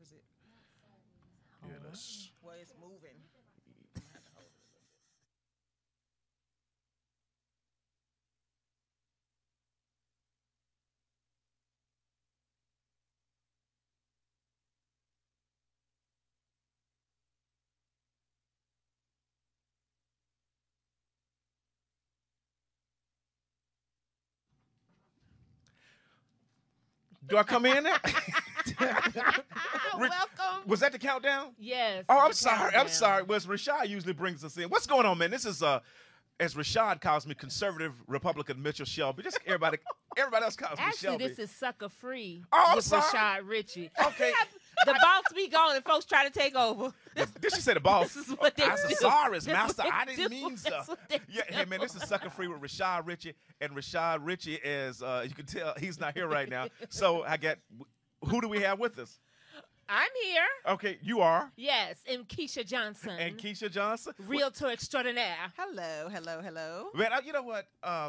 is it? Yeah, that's... Well, it's moving. Do I come in there? Welcome. Was that the countdown? Yes. Oh, I'm the sorry. I'm countdown. sorry. Well, Rashad usually brings us in. What's going on, man? This is as Rashad calls me, conservative Republican Mitchell Shelby. Just everybody else calls me Actually, Shelby. this is Sucka Free Oh, I'm with sorry. Rashad Richey. Okay. The boss be gone and folks try to take over. Did she say the boss? This is what they I'm do. sorry, That's master. what I they didn't do. mean That's so. what they Yeah, hey man, this is Sucker Free with Rashad Richey, and Rashad Richey is you can tell he's not here right now. So who do we have with us? I'm here. Okay, you are. Yes, and Keisha Johnson. And Keisha Johnson. Realtor extraordinaire. Hello. Man, you know what?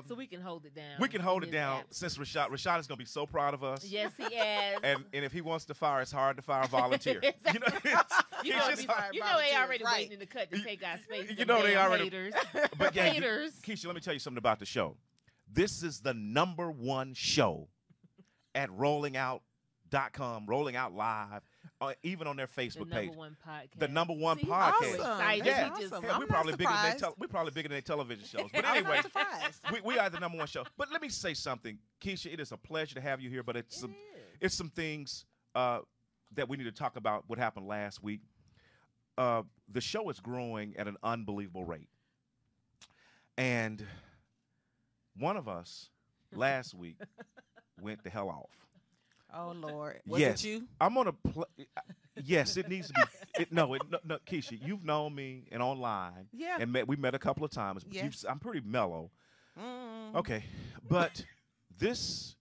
So we can hold it down. We can hold in it his down absence. since Rashad is going to be so proud of us. Yes, he is. And if he wants to fire, it's hard to fire a volunteer. Exactly. You know, You it's know, just- they already Right. waiting in the cut to take our space. You them know they damn already- haters. But yeah, haters. Keisha, let me tell you something about the show. This is the #1 show at rollingout.com, Rolling Out Live, even on their Facebook The page. #1 podcast. The #1 See, podcast. I'm so excited. Yeah. He just- Awesome. Yeah, I'm we're not probably surprised. we're probably bigger than their television shows. But I'm anyway, not surprised. we are the #1 show. But let me say something, Keisha. It is a pleasure to have you here. But it's some things that we need to talk about. What happened last week? The show is growing at an unbelievable rate, and one of us last week went the hell off. Oh Lord. Was yes, it you? I'm gonna play. Yes, it needs to be. No, Keisha, you've known me and online. Yeah. And we met a couple of times. But Yes. I'm pretty mellow. Mm. Okay, but this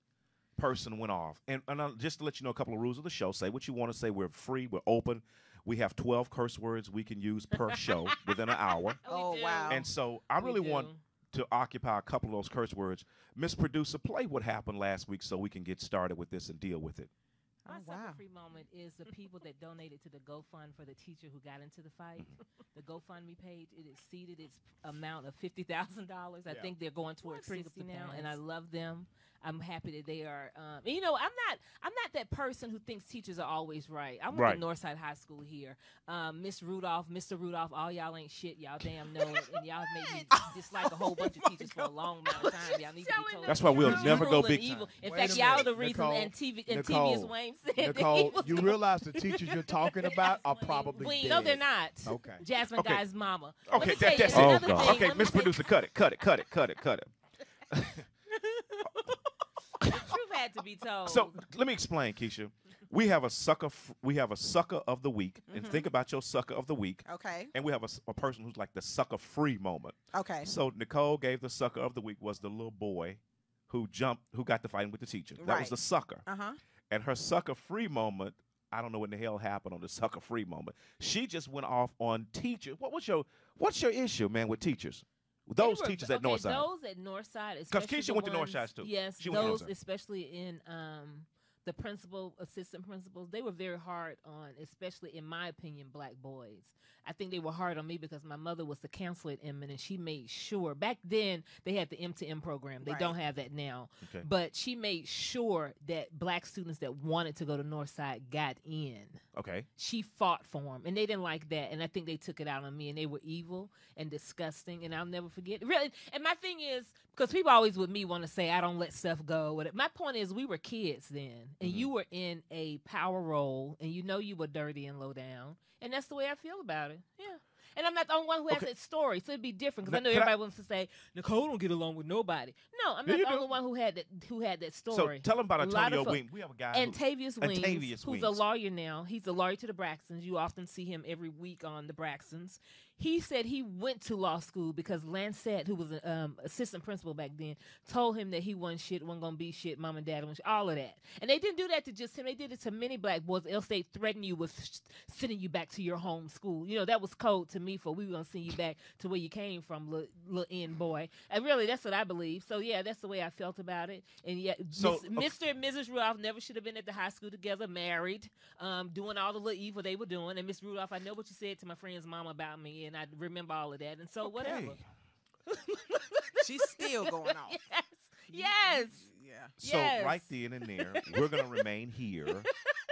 person went off, and just to let you know a couple of rules of the show. Say what you want to say. We're free. We're open. We have 12 curse words we can use per show within an hour. Oh, We do. wow. And so I really We want do. to occupy a couple of those curse words. Miss Producer, play what happened last week so we can get started with this and deal with it. My Oh, wow. Sucker Free moment is the people that donated to the GoFund for the teacher who got into the fight. The GoFundMe page, it exceeded its amount of $50,000. I think they're going towards Well, it brings 60 up the now, and I past. love them. I'm happy that they are. And, you know, I'm not that person who thinks teachers are always right. I went Right. to Northside High School here. Miss Rudolph, Mr. Rudolph, all y'all ain't shit. Y'all damn know it, and y'all have made me dislike a whole bunch of teachers for a long amount of time. Y'all need to be told. That's why we'll Evil never go and big evil. time. In Wait fact, a y'all minute, the reason. Nicole, And TV and Nicole, TV's Wayne said that Nicole, he was you realize the teachers you're talking about are probably Wayne, dead. no, they're not. Okay. Jasmine Okay. Guy's mama. Okay, Let me tell you that's another it. thing. Okay, Let me Miss tell you- Producer, cut it. The truth had to be told. So let me explain, Keisha. We have a sucker of the week, and think about your sucker of the week. Okay. And we have a person who's like the sucker free moment. Okay. So Nicole gave the sucker of the week was the little boy who got to fighting with the teacher. That was Right. the sucker. Uh-huh. And her sucker free moment, I don't know what the hell happened on the sucker free moment. She just went off on teachers. What's your issue, man, with teachers? Those They were- teachers at okay, Northside. Those at Northside, Because especially Keisha the went to ones- Northside, too. Yes, She went to those Northside. especially in the principal, assistant principals, they were very hard on, especially in my opinion, black boys. I think they were hard on me because my mother was the counselor at Inman, and she made sure back then they had the M2M program. They Right. don't have that now, Okay. but she made sure that black students that wanted to go to Northside got in. Okay. She fought for them, and they didn't like that, and I think they took it out on me, and they were evil and disgusting, and I'll never forget. Really, and my thing is, because people always with me want to say I don't let stuff go. My point is, we were kids then, and you were in a power role, and you know you were dirty and low down, and that's the way I feel about it. Yeah. And I'm not the only one who has Okay. that story, so it'd be different. Because I Now, know can everybody wants to say Nicole don't get along with nobody. No, I'm Yeah, not you the do. only one who had that So story. tell them about A lot Antonio of folk- Wing. We have a guy. Antavius Wings, Antavius who's Wings. a lawyer now. He's a lawyer to the Braxtons. You often see him every week on the Braxtons. he said he went to law school because Lancette, who was an assistant principal back then, told him that he wasn't shit, wasn't going to be shit, mom and dad, all of that. And they didn't do that to just him. They did it to many black boys, else they threaten you with sending you back to your home school. You know, that was code to me for we were going to send you back to where you came from, little end boy. And really, that's what I believe. So, yeah, that's the way I felt about it. And, yeah, So, Mr. and Mrs. Rudolph never should have been at the high school together, married, doing all the little evil they were doing. And Miss Rudolph, I know what you said to my friend's mom about me, and I remember all of that. And so, whatever. She's still going on. Yes. Yeah. So Yes. right then and there, we're going to remain here.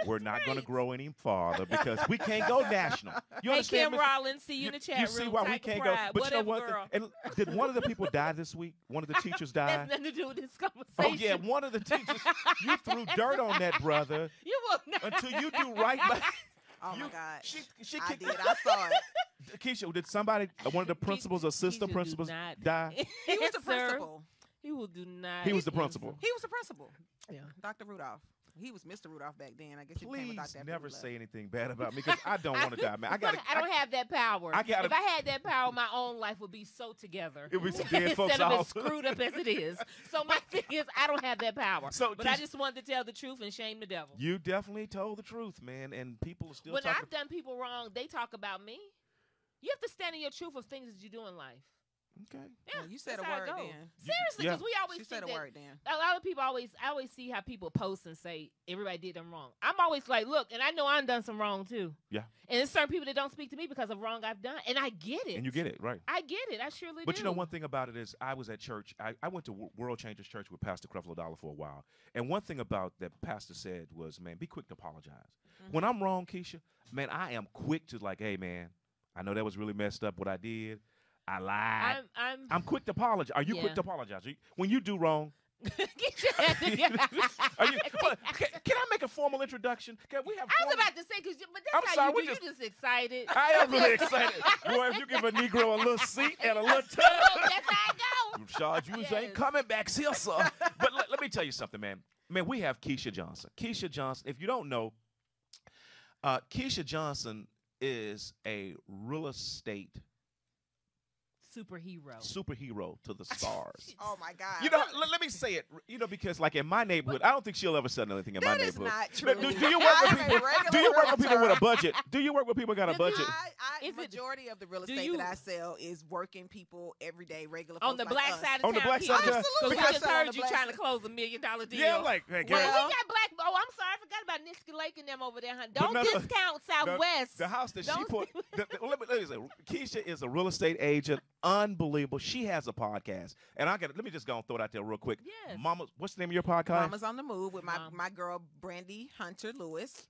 We're not going to grow any farther because we can't go national. You Hey, understand? Kim Miss- Rollins, see you in the chat You room. see why we Type of can't pride, go? But you know whatever, what? girl. And did one of the people die this week? One of the teachers That's died? nothing to do with this Oh, conversation. yeah, one of the teachers. You threw dirt on that brother You will not. until you do right by. Oh my You- God. She I kicked- did. I saw it. Keisha, did somebody, one of the principals, assistant Keisha do principals, not- die? He was the Sir, principal. He will do not. He was the principal. He was the principal. Yeah. Dr. Rudolph. He was Mr. Rudolph back then. I guess he became a Please doctor. after never he left. say anything bad about me because I don't want to die, man. I don't have that power. I gotta- If I had that power, my own life would be so together. It would be some dead folks Instead of all- as screwed up as it is. So my thing is, I don't have that power. So, but I Keisha- just wanted to tell the truth and shame the devil. You definitely told the truth, man, and people are still When talking. I've done people wrong, they talk about me. You have to stand in your truth of things that you do in life. Okay. Yeah, You said that's a how it word goes. then. Seriously, Yeah. because we always She think said a that word then. a lot of people I always see how people post and say everybody did them wrong. I'm always like, look, and I know I've done some wrong too. Yeah. And there's certain people that don't speak to me because of wrong I've done, and I get it. And you get it, right. I get it. I surely But do. you know, one thing about it is I was at church. I went to World Changers Church with Pastor Creflo Dollar for a while. And one thing about that pastor said was, man, be quick to apologize. When I'm wrong, Keisha, man, I am quick to like, hey, man, I know that was really messed up what I did. I lied. I'm quick to apologize. Are you quick Yeah. to apologize? When you do wrong, Get your head together. are you, can I make a formal introduction? Can we have I was formal- about to say, but I'm that's sorry, how we you do. just- You just excited. I am really excited. Boy, if you give a Negro a little seat and a little tub. That's how I go. Rashad, you Yes. ain't coming back here, sir. But let me tell you something, man. Man, we have Keisha Johnson. Keisha Johnson, if you don't know, Keisha Johnson is a real estate superhero to the stars. Oh my God. You know, let me say it. You know, because like in my neighborhood, I don't think she'll ever say anything in my That is neighborhood. not true. Do you work with I'm a people? regular Do you work with people with a realtor. budget? Do you work with people who got a Does budget? Is it- Majority of the real do estate you- that I sell is working people, everyday, regular On folks the like black us. side of On the town. black people. side of town. Because we Because- just On heard the you black trying to side. close $1 million deal. Yeah, like, hey, Well, girl. we got black. Oh, I'm sorry, I forgot about Niska Lake and them over there. Huh? Don't no, discount Southwest. The house that she Don't- put. Let me say, Keisha is a real estate agent, unbelievable. She has a podcast, and let me just go and throw it out there real quick. Yes. Mama, what's the name of your podcast? Mama's on the move with Mom. my girl Brandy Hunter Lewis.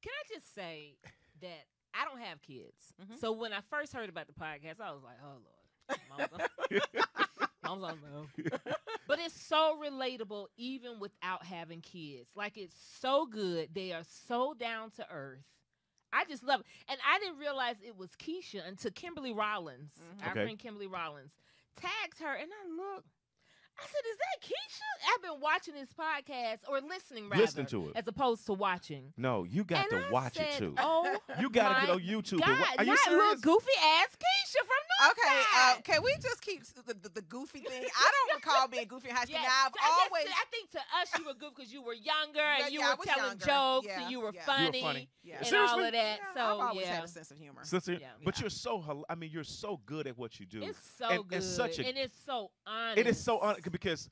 Can I just say that I don't have kids, Mhm. so when I first heard about the podcast, I was like, "Oh Lord, Mom's on the move." But it's so relatable, even without having kids. Like it's so good. They are so down to earth. I just love it, and I didn't realize it was Keisha until Kimberly Rollins, our Okay. friend Kimberly Rollins, tagged her, and I looked. I said, "Is that Keisha?" I've been watching this podcast or listening, rather, Listening to it. as opposed to watching. No, you got And to I watch said, it too. Oh, You got to my get on YouTube. God, Are you not little serious? goofy ass Keisha from Okay, Northside. can we just keep the goofy thing? I don't recall being goofy in high school. Yeah, Now, I've so I always. think to us you were good because you were younger and you Yeah, I were was telling younger. jokes Yeah, and you were yeah. funny, funny. Yeah. and Seriously? all of that. Yeah, So I've always yeah, had a sense of humor. Sister, Yeah. but you're so. I mean, you're so good at what you do. it's so And good it's such a- and it's so honest. It is so because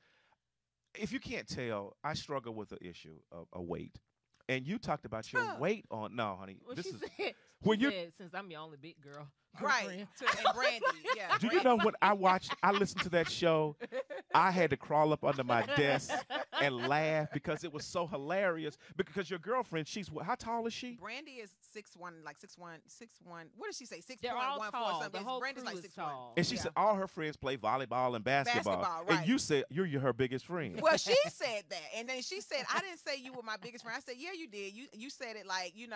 if you can't tell, I struggle with the issue of a weight, and you talked about your Huh. weight on. No, honey, Well, this she is. said, when she you- said, since I'm your only big girl, Right. girlfriend. And Brandy. Yeah. Do you know when I listened to that show, I had to crawl up under my desk and laugh because it was so hilarious. Because your girlfriend, how tall is she? Brandy is 6'1", like 6'1". What did she say? 6'1", They're all 1'4", tall. something. The whole Brandy's crew like is 6'1". tall. And she Yeah. said all her friends play volleyball and basketball. Basketball, And right. you said you're her biggest friend. Well, she said that, and then she said, "I didn't say you were my biggest friend." I said, "Yeah, you did. You said it like you're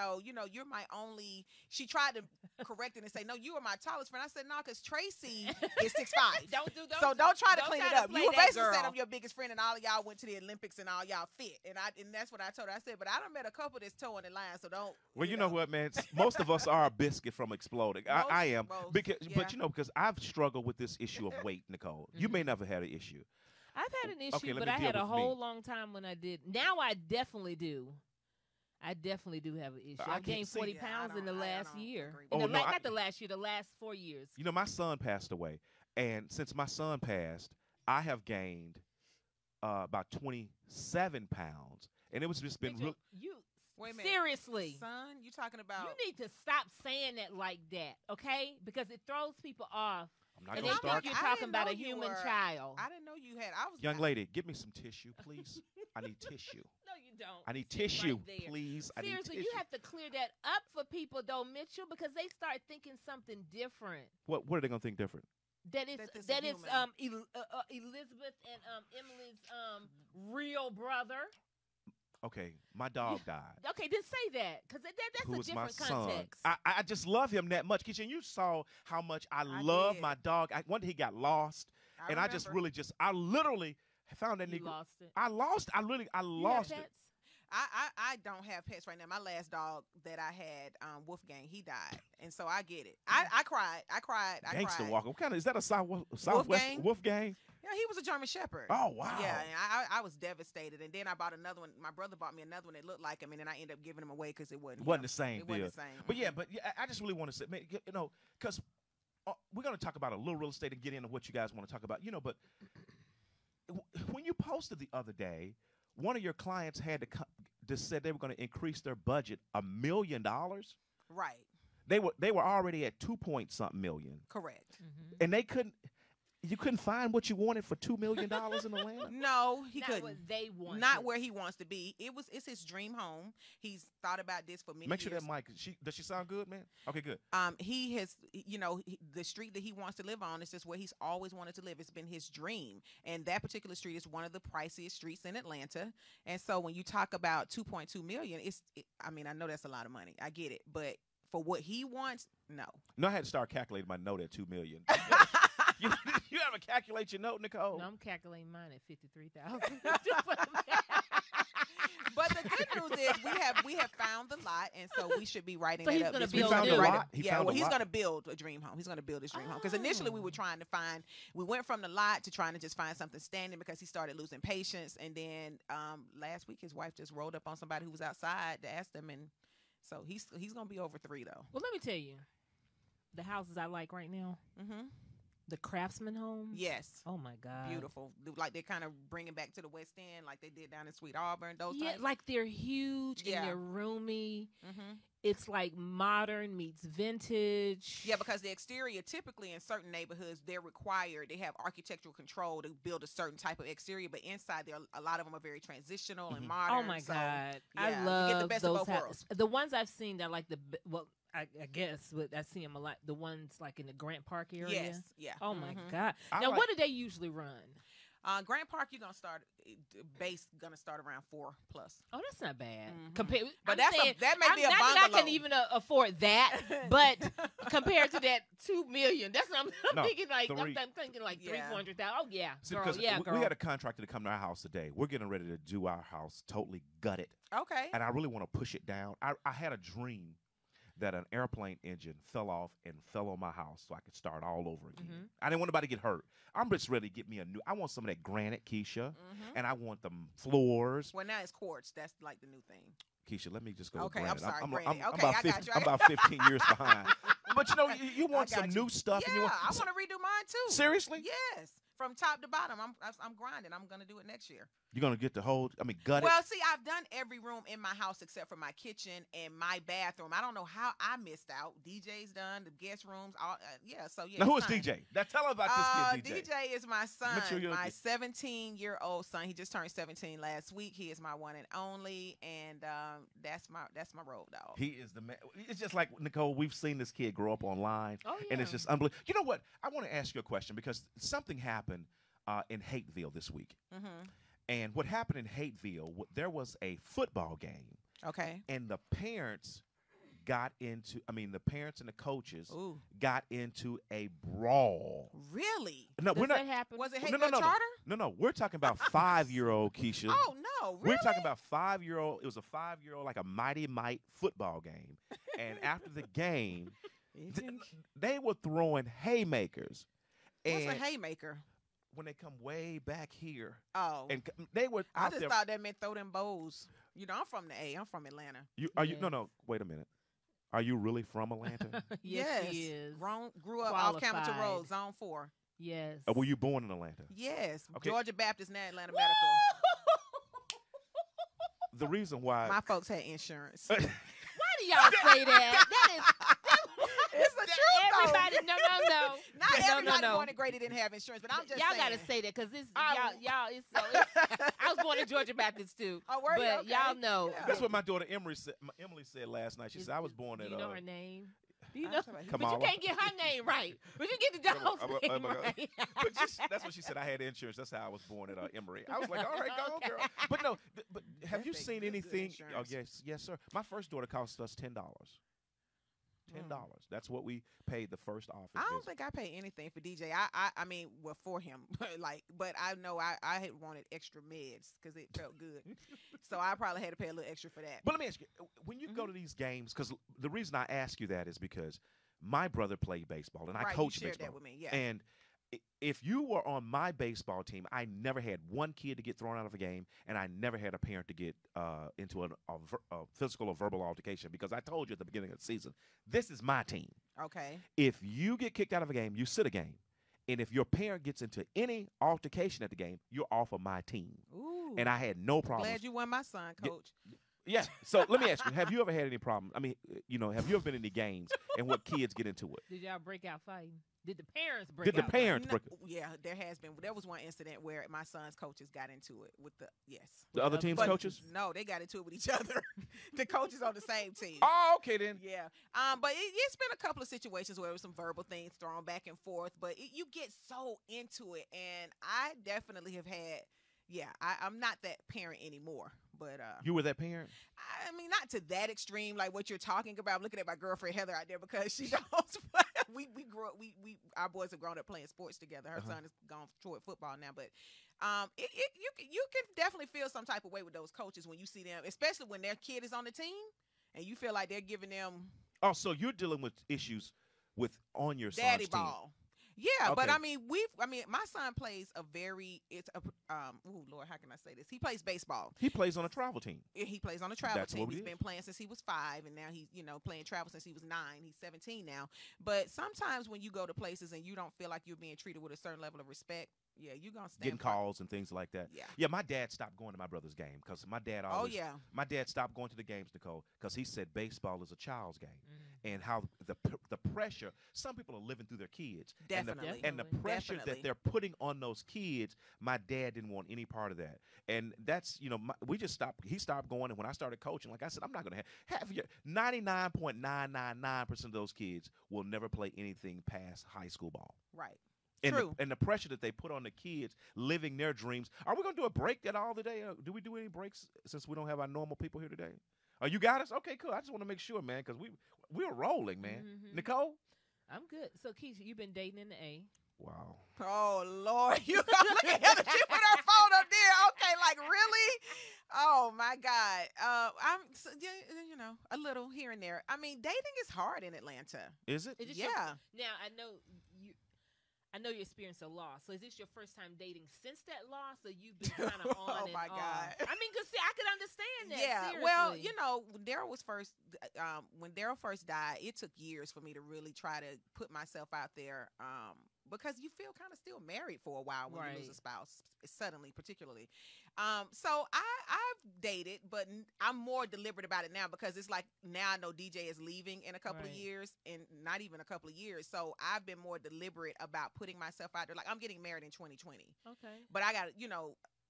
my only." She tried to correct it and say, "No, you were my tallest friend." I said, "No, because Tracy is 6'5". Don't So don't try to don't clean try it to up. play You were that, basically girl. saying I'm your biggest friend, and all of y'all went to the Olympics and all y'all fit, and that's what I told her. I said, but I done met a couple that's towing the line, so don't. Well, you know what, man? Most of us are a biscuit from exploding. I am because, but because I've struggled with this issue of weight, Nicole. You may never had an issue. I've had an issue, Okay, let but me I deal had a with whole me. long time when I did. Now I definitely do. I definitely do have an issue. I I gained can't 40 see- pounds in the I last don't year. agree In with the that. not the last year, the last 4 years. You know, my son passed away, and since my son passed, I have gained about 27 pounds, and it was just been Richey, real. you Wait a minute. seriously. Son, you talking about? You need to stop saying that like that, okay? Because it throws people off. I'm not And gonna they start. think you're I talking didn't about know a you human were- child. I didn't know you had. I was Young lady, give me some tissue, please. I need tissue. No, you don't. I need It's right tissue, there. please. I need Seriously, tissue. you have to clear that up for people, though, Mitchell, because they start thinking something different. What are they gonna think different? That it's That this is that it's human. Elizabeth and Emily's real brother. Okay, my dog died. Okay, then say that because that's Who a was my different son? context. I just love him that much. Keisha, you saw how much I I love did. my dog. One day he got lost, I and I just remember. really I literally found that You nigga. lost it. I lost. I You have lost it. pets? I don't have pets right now. My last dog that I had, Wolfgang, he died, and so I get it. I cried. I cried. Gangster cried. walker. What kind of is that? A Southwest Wolfgang? Wolfgang? Yeah, he was a German Shepherd. Oh wow. Yeah, and I was devastated. And then I bought another one. My brother bought me another one that looked like him, and then I ended up giving him away because it wasn't Wasn't him. the same It deal. wasn't the same. But yeah, I just really want to say, man, you know, because we're going to talk about a little real estate and get into what you guys want to talk about, you know. But when you posted the other day, one of your clients had just said they were going to increase their budget $1 million. Right. They were already at 2-point-something million, Correct. and you couldn't find what you wanted for $2 million in Atlanta. No, he Not couldn't. what they want. Not where he wants to be. It's his dream home. He's thought about this for many Make sure years. that mic. Does she sound good, man? Okay, good. He has, the street that he wants to live on is just where he's always wanted to live. It's been his dream, and that particular street is one of the priciest streets in Atlanta. And so when you talk about 2.2 million, I mean, I know that's a lot of money. I get it, but for what he wants, no. No, I had to start calculating my note at $2 million. you ever calculate your note, Nicole? No, I'm calculating mine at 53,000. But the good news is we have found the lot, and so we should be writing So it he's up. gonna this build week. He found a Right. lot? He Yeah, found well, a he's lot? going to build a dream home. He's going to build his dream home because initially we were trying to find. We went from the lot to trying to just find something standing because he started losing patience, and then last week his wife just rolled up on somebody who was outside to ask them, and so he's going to be over 3 though. Well, let me tell you, the houses I like right now, Mm-hmm. the Craftsman homes. Yes. Oh my God. Beautiful, like they're kind of bringing back to the West End, like they did down in Sweet Auburn. Those Yeah, types. like they're huge Yeah. and they're roomy. Mm-hmm. It's like modern meets vintage. Yeah, because the exterior, typically in certain neighborhoods, they're required. They have architectural control to build a certain type of exterior, but inside, a lot of them are very transitional and modern. Oh my so, God, yeah, I you love get the best of those both houses. worlds. The ones I've seen that like I guess, but I see them a lot. The ones like in the Grant Park area. Yes, yeah. Oh my Mhm. God. I Now, like- what do they usually run? Grant Park, you're gonna start gonna start around 4+. Oh, that's not bad. Mhm. Compared, But I'm saying, that may be a not bungalow. that I can even afford that, but compared to that $2 million, that's what I'm No, thinking. Like three. I'm thinking like Yeah. 300,000. Oh yeah, See, girl. because Yeah, girl. we had a contractor to come to our house today. We're getting ready to do our house totally gutted, Okay. and I really want to push it down. I had a dream that an airplane engine fell off and fell on my house so I could start all over again. Mhm. I didn't want nobody to get hurt. I'm just ready to get me a new. I want some of that granite, Keisha, Mhm. and I want the floors. Well, now it's quartz. That's like the new thing. Keisha, let me just go. Okay, with I'm granite. sorry, I'm granite. about Okay, I got 50, you. I'm about 15 years behind. But you know, you want I got some you. new stuff. Yeah, and you want, I want to redo mine too. Seriously? Yes, from top to bottom. I'm grinding. I'm gonna do it next year. You're gonna get the whole. I mean, gut it. Well, see, I've done every room in my house except for my kitchen and my bathroom. I don't know how I missed out. DJ's done, the guest rooms, all yeah. So yeah. Now, who it's is fine. DJ? Now tell her about this kid, DJ. DJ is my son, Make sure you're- my 17-year-old son. He just turned 17 last week. He is my one and only, and that's my road dog. He is the man. It's just like Nicole. We've seen this kid grow up online, Oh, and it's yeah. just unbelievable. You know what? I want to ask you a question because something happened in Hateville this week. Mm-hmm. And what happened in Hateville? There was a football game, Okay. and the parents got into. I mean, the parents and the coaches Ooh. got into a brawl. Really? No, Does we're not. that happen? Was it No, Hayfield Charter? No. We're talking about 5-year-old Keisha. Oh no, really? We're talking about 5-year-old. It was a 5-year-old, like a Mighty Might football game. And after the game, they were throwing haymakers. What's And a haymaker? when they come way back here, Oh, and they were I out just there. thought that meant throw them bows. You know, I'm from the A. I'm from Atlanta. Are you? Yeah. No. Wait a minute. Are you really from Atlanta? Yes, she is. Grew up off Hamilton Qualified. Road, Zone 4. Yes. Were you born in Atlanta? Yes. Okay. Georgia Baptist, now Atlanta Medical. The reason why. My folks had insurance. Why do y'all say that? That is. It's the truth, though. Everybody, no. Not everybody no. born and great didn't have insurance, but I'm just Y'all saying. gotta say that because this I- y'all. It's I was born in Georgia Baptist too, Oh, were you? but Okay. y'all know. Yeah. That's what my daughter Emily said last night. She said I was born Do at. you know her name? Do you I'm know? talking about- But Kamala. you can't get her name right. But you get the dog's name right. But that's what she said. I had insurance. That's how I was born at Emory. I was like, all right, go, girl. But no, but have you That's seen good anything? Oh, insurance. yes, sir. My first daughter cost us $10. $10. That's what we paid the first office. I don't visit. think I pay anything for DJ. I mean, well, for him, but I know I had wanted extra meds because it felt good, so I probably had to pay a little extra for that. But let me ask you: when you go to these games, because the reason I ask you that is because my brother played baseball and I Right, you coached shared baseball. that with me, yeah. And if you were on my baseball team, I never had one kid to get thrown out of a game, and I never had a parent to get into a physical or verbal altercation because I told you at the beginning of the season, this is my team. Okay. If you get kicked out of a game, you sit a game. And if your parent gets into any altercation at the game, you're off of my team. Ooh. And I had no problem. Glad you won my son, Coach. Yeah. So let me ask you: have you ever had any problem? I mean, have you ever been in any games and what kids get into it? Did y'all break out fighting? Did the parents break Did the out parents No, break? yeah, there has been. There was one incident where my son's coaches got into it with the The other But- team's But coaches? No, they got into it with each other. The coaches on the same team. Oh, okay then. Yeah. But it's been a couple of situations where there was some verbal things thrown back and forth, but you get so into it, and I definitely have had. Yeah, I'm not that parent anymore, but You were that parent? I mean, not to that extreme, like what you're talking about. I'm looking at my girlfriend Heather out there because she knows. we grew up. We our boys have grown up playing sports together. Her son has gone toward football now, but you can definitely feel some type of way with those coaches when you see them, especially when their kid is on the team and you feel like they're giving them Oh, so you're dealing with issues on your daddy son's team. ball. Yeah, but Okay. I mean, my son plays Lord, how can I say this? He plays baseball. He plays on a travel team. He plays on a travel That's team. what it He's is. been playing since he was 5, and now he's playing travel since he was 9. He's 17 now. But sometimes when you go to places and you don't feel like you're being treated with a certain level of respect, yeah, you're gonna stand Getting firm. calls and things like that. Yeah. Yeah, my dad stopped going to my brother's game because my dad always. Oh yeah. My dad stopped going to the games, Nicole, because he said baseball is a child's game, Mm-hmm. and how the pressure. Some people are living through their kids, Definitely. and the pressure Definitely. that they're putting on those kids. My dad didn't want any part of that, and that's we just stopped. He stopped going, and when I started coaching, like I said, I'm not going to have your 99.999% of those kids will never play anything past high school ball. Right. And True. the pressure that they put on the kids living their dreams. Are we going to do a break at all today? Do we do any breaks since we don't have our normal people here today? Oh, you got us? Okay, cool. I just want to make sure, man, because we're rolling, man. Mhm. Nicole? I'm good. So Keisha, you've been dating in the A. Wow. Oh Lord, you gonna look at Heather. She put her phone up there. Okay, like really? Oh my God. A little here and there. I mean, dating is hard in Atlanta. Is it? Is this Yeah. Now I know you experienced a loss. So is this your first time dating since that loss, or you've been kind of on Oh, and my off? God. I mean, cause see, I could understand that. Yeah. Seriously. Well, when Daryl was first, when Daryl first died, it took years for me to really try to put myself out there. Because you feel kind of still married for a while when you lose a Right. spouse, suddenly, particularly. So I've dated, but I'm more deliberate about it now because it's like now I know DJ is leaving in a couple of Right. years, and not even a couple of years. So I've been more deliberate about putting myself out there. Like I'm getting married in 2020, Okay. but I got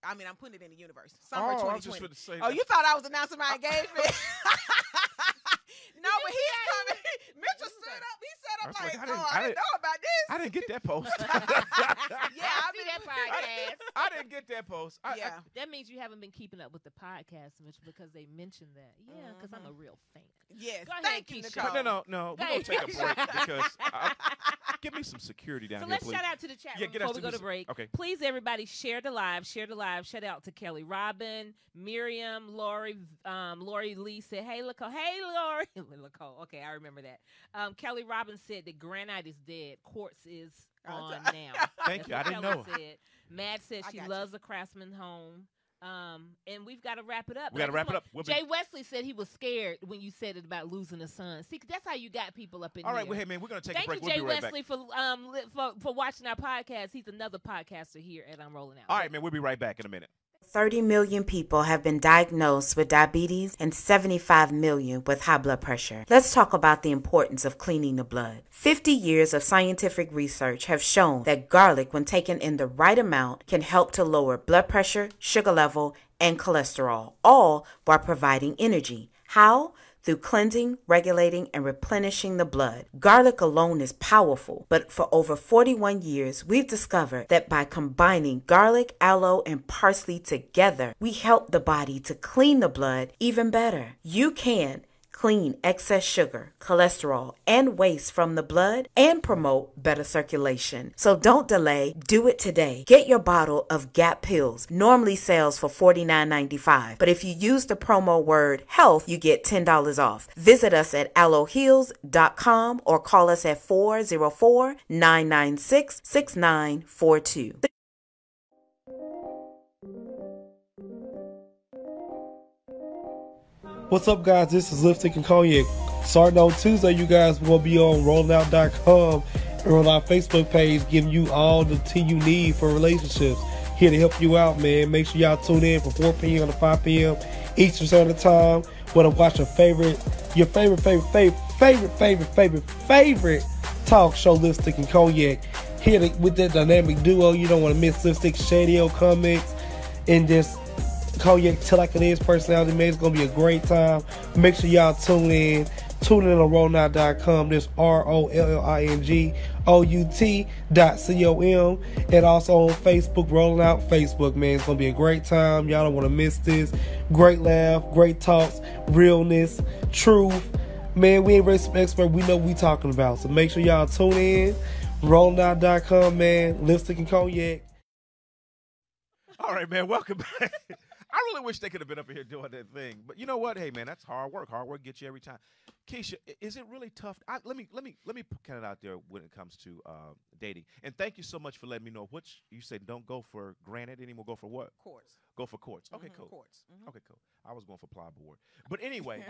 I'm putting it in the universe. Summer I was 2020. just going to say Oh, you thought I was announcing my engagement? No, but he's coming. Mitchell stood up. He said, I "I'm was like, like, I didn't- oh, I didn't know about this." I didn't get that post. Yeah, I I've see been that podcast. I didn't get that post. Yeah. That means you haven't been keeping up with the podcast, Mitch, because they mentioned that. Yeah, because I'm a real fan. Yes. Go ahead, Thank you, Keisha. Nicole. No. Go We're going to ahead. take a break because give me some security down So here, let's please. shout out to the chat Yeah, room get before us we to go do to break. Okay. Please, everybody, share the live. Share the live. Shout out to Kelly Robin, Miriam, Lori. Lori Lee said, "Hey, Nicole. Hey, Lori." Nicole. Okay, I remember that. Kelly Robin said that Granite is dead. Quartz is on now. Thank you. I didn't know. Said. Mad said she loves a Craftsman home. And we've got to wrap it up. We got to wrap it up. Jay Wesley said he was scared when you said it about losing a son. See, that's how you got people up in here. All right, well, hey, man, we're going to take a break. Thank you, We'll Jay be right Wesley, back. for watching our podcast. He's another podcaster here at I'm Rolling Out. All right, man, we'll be right back in a minute. 30 million people have been diagnosed with diabetes and 75 million with high blood pressure. Let's talk about the importance of cleaning the blood. 50 years of scientific research have shown that garlic, when taken in the right amount, can help to lower blood pressure, sugar level, and cholesterol, all while providing energy. How? Through cleansing, regulating, and replenishing the blood. Garlic alone is powerful, but for over 41 years, we've discovered that by combining garlic, aloe, and parsley together, we help the body to clean the blood even better. You can clean excess sugar, cholesterol, and waste from the blood and promote better circulation. So don't delay. Do it today. Get your bottle of Gap Pills. Normally sells for $49.95. But if you use the promo word HEALTH, you get $10 off. Visit us at aloeheals.com or call us at 404-996-6942. What's up, guys? This is Lipstick and Cognac. Starting on Tuesday, you guys will be on rollingout.com and on our Facebook page, giving you all the tea you need for relationships. Here to help you out, man. Make sure y'all tune in from 4 p.m. to 5 p.m. Eastern Standard Time. Want to watch your favorite talk show, Lipstick and Cognac. Here with that dynamic duo. You don't want to miss Lipstick Shadio comics and just Cognac till like it is personality, man. It's gonna be a great time. Make sure y'all tune in. Tune in on rollingout.com. This ROLLINGOUT.com, and also on Facebook, Rolling Out Facebook, man. It's gonna be a great time. Y'all don't want to miss this. Great laugh, great talks, realness, truth. Man, we ain't really expert. We know what we talking about. So make sure y'all tune in. rollingout.com, man. Lipstick and Cognac. All right, man, welcome back. I really wish they could have been up here doing that thing. But you know what? Hey, man, that's hard work. Hard work gets you every time. Keisha, is it really tough? Let me put it out there when it comes to dating. And thank you so much for letting me know which you said don't go for granite anymore. Go for what? Quartz. Go for quartz. Okay, cool. Quartz. Mm-hmm. Okay, cool. I was going for plyboard. But anyway,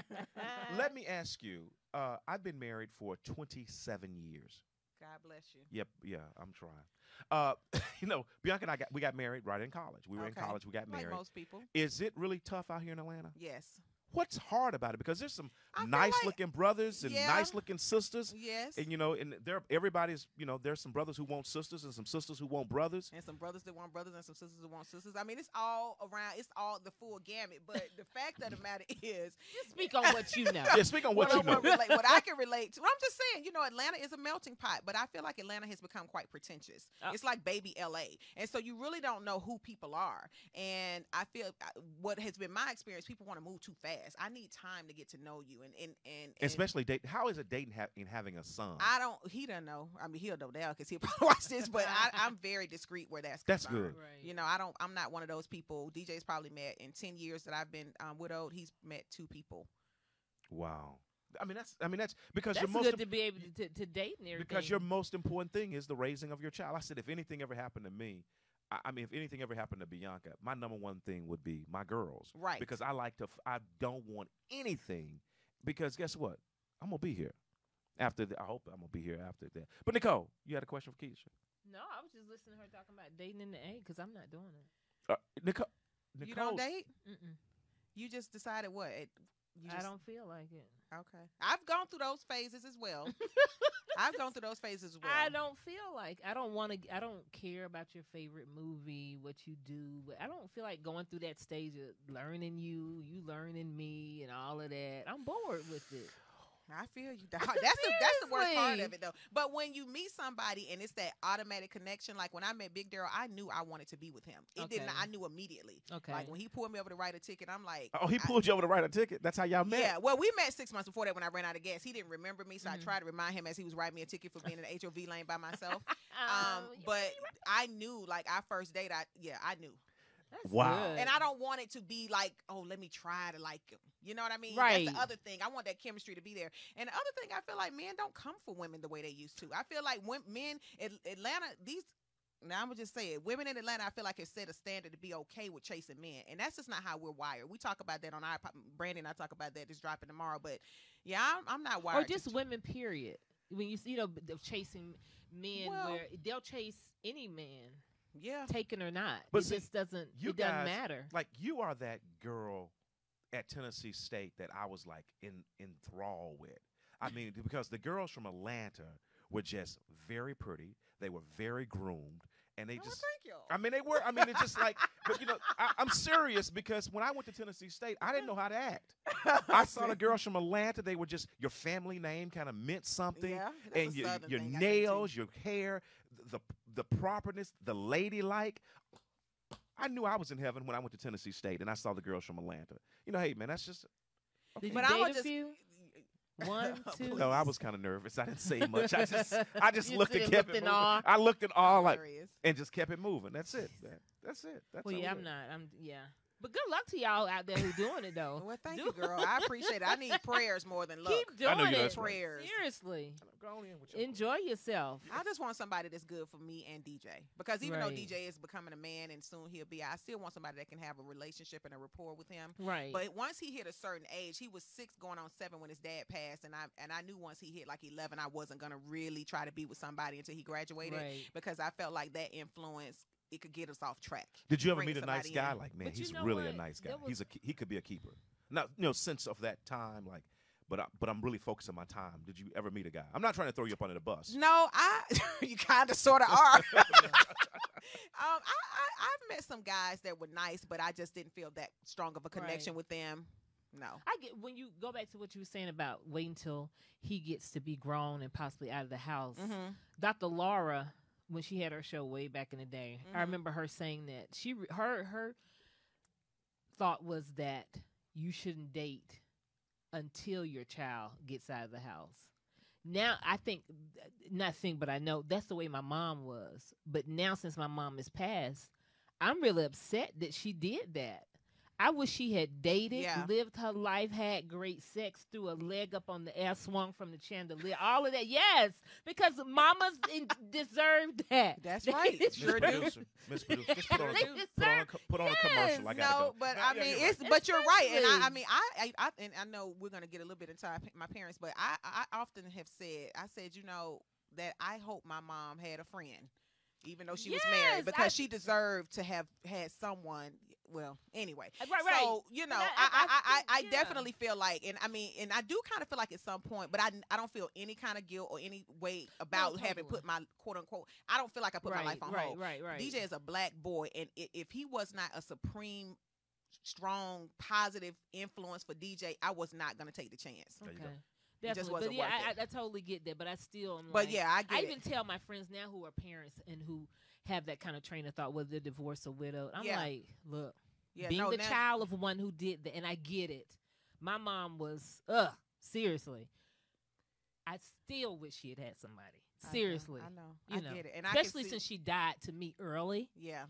let me ask you. I've been married for 27 years. God bless you. Yep, yeah, I'm trying. Bianca and we got married right in college. We were in college. We got married. Like most people. Is it really tough out here in Atlanta? Yes. What's hard about it? Because there's some nice-looking brothers and nice-looking sisters. Yes. And, everybody's, there's some brothers who want sisters and some sisters who want brothers. And some brothers that want brothers and some sisters that want sisters. I mean, it's all around. It's all the full gamut. But the fact of the matter is. Just speak on what you know. Yeah, speak on what you know. What I can relate to. I'm just saying, Atlanta is a melting pot. But I feel like Atlanta has become quite pretentious. It's like baby L.A. And so you really don't know who people are. And I feel what has been my experience, people want to move too fast. I need time to get to know you and especially date. How is it dating in having a son? He don't know. I mean, he'll know now because he'll probably watch this. But I'm very discreet where that's good. Right. I'm not one of those people. DJ's probably met in 10 years that I've been widowed. He's met 2 people. Wow. I mean that's because that's your most good to be able to date and everything. Because your most important thing is the raising of your child. I said if anything ever happened to me. If anything ever happened to Bianca, my number one thing would be my girls. Right. Because I don't want anything. Because guess what? I'm going to be here. I hope I'm going to be here after that. But Nicole, you had a question for Keisha? No, I was just listening to her talking about dating in the A because I'm not doing it. Nicole. You don't date? Mm-mm. You just decided what? I don't feel like it. Okay. I've gone through those phases as well. I don't feel like I don't care about your favorite movie, what you do, but I don't feel like going through that stage of learning you learning me and all of that. I'm bored with it. I feel you. That's the worst part Seriously. of it, though. But when you meet somebody and it's that automatic connection, like when I met Big Daryl, I knew I wanted to be with him. It didn't. Okay. I knew immediately. Okay. Like when he pulled me over to write a ticket, I'm like, Oh, he pulled you over to write a ticket. That's how y'all met. yeah. Well, we met 6 months before that when I ran out of gas. He didn't remember me, so I Mhm. tried to remind him as he was writing me a ticket for being in the HOV lane by myself. You But I knew, like our first date, I knew. That's Wow. good. And I don't want it to be like, oh, let me try to like him. You know what I mean? Right. That's the other thing. I want that chemistry to be there. And the other thing, I feel like men don't come for women the way they used to. I feel like when men in Atlanta, now I'm gonna just say it. Women in Atlanta, I feel like have set a standard to be okay with chasing men, and that's just not how we're wired. We talk about that on our Brandon and I talk about that. It's dropping tomorrow, but yeah, I'm not wired. or just women, period. When you see, they're chasing men, Well- where they'll chase any man, yeah. taken or not. But it see, just doesn't. you It doesn't guys- matter. Like you are that girl at Tennessee State that I was like enthralled with. I mean, because the girls from Atlanta were just very pretty. They were very groomed, and they Oh, just. thank you. I mean, they were. I mean, it's just like, but I'm serious because when I went to Tennessee State, I didn't know how to act. I saw the girls from Atlanta. They were just your family name kind of meant something, Yeah, that's and a your Southern your thing, I think, too. nails, your hair, the properness, the ladylike. I knew I was in heaven when I went to Tennessee State and I saw the girls from Atlanta. Hey, man, that's just. Did you But date I'ma a just- few? One, two. No, I was kind of nervous. I didn't say much. I just You looked and sit kept looked it in moving. awe. I looked in awe like Hilarious. and just kept it moving. That's it. Man. That's it. That's Well, all yeah, it I'm is. not. Yeah. But good luck to y'all out there who doing it though. Well, thank Do- you, girl. I appreciate it. I need prayers more than luck. Keep doing I know you it. that's right. Prayers. Seriously. Go on in with your- Enjoy yourself. I just want somebody that's good for me and DJ. Because even though Right. DJ is becoming a man and soon he'll be, I still want somebody that can have a relationship and a rapport with him. Right. But once he hit a certain age, he was 6 going on 7 when his dad passed, and I knew once he hit like 11, I wasn't gonna really try to be with somebody until he graduated Right. because I felt like that influence it could get us off track. Did you ever Bringing meet a nice somebody guy? in. Like, man, But you he's know really a what? nice guy. There was- He could be a keeper. Now, since of that time, like, but I'm really focused on my time. Did you ever meet a guy? I'm not trying to throw you up under the bus. No, you kind of sort of are. I've met some guys that were nice, but I just didn't feel that strong of a connection Right. with them. No. I get when you go back to what you were saying about waiting until he gets to be grown and possibly out of the house. Mm-hmm. Dr. Laura, when she had her show way back in the day, I Mhm. remember her saying that her thought was that you shouldn't date until your child gets out of the house. Now I think, but I know that's the way my mom was. But now since my mom is passed, I'm really upset that she did that. I wish she had dated, Yeah. lived her life, had great sex, threw a leg up on the air, swung from the chandelier, all of that. Yes, because mamas deserve that. That's They right. Miss Sure do. Producer, Miss Producer, just put on They put on a Yes. commercial. I gotta No, go. but No, I yeah, mean, you're it's right. but you're right, and I Especially- mean, and I know we're gonna get a little bit into my parents, but I often have said, that I hope my mom had a friend, even though she was Yes, married, because I- she deserved to have had someone. Well, anyway, Right. so And I yeah. definitely feel like, and I mean, and I do kind of feel like at some point, but I don't feel any kind of guilt or any weight about having totally. put my quote unquote. I don't feel like I put my life on hold. Right. DJ is a black boy, and if he was not a supreme, strong, positive influence for DJ, I was not going to take the chance. There you Okay. go. It just Definitely. wasn't But yeah, worth I totally get that. But I still am But like, yeah, I get I it. even tell my friends now who are parents and who have that kind of train of thought, whether they're divorced or widowed. I'm Yeah. like, look, Yeah, being no, the now- child of one who did that, and I get it. My mom was, seriously. I still wish she had had somebody. I know, Seriously. I know. You I know, get it, and I can especially see- since she died to me early. Yeah.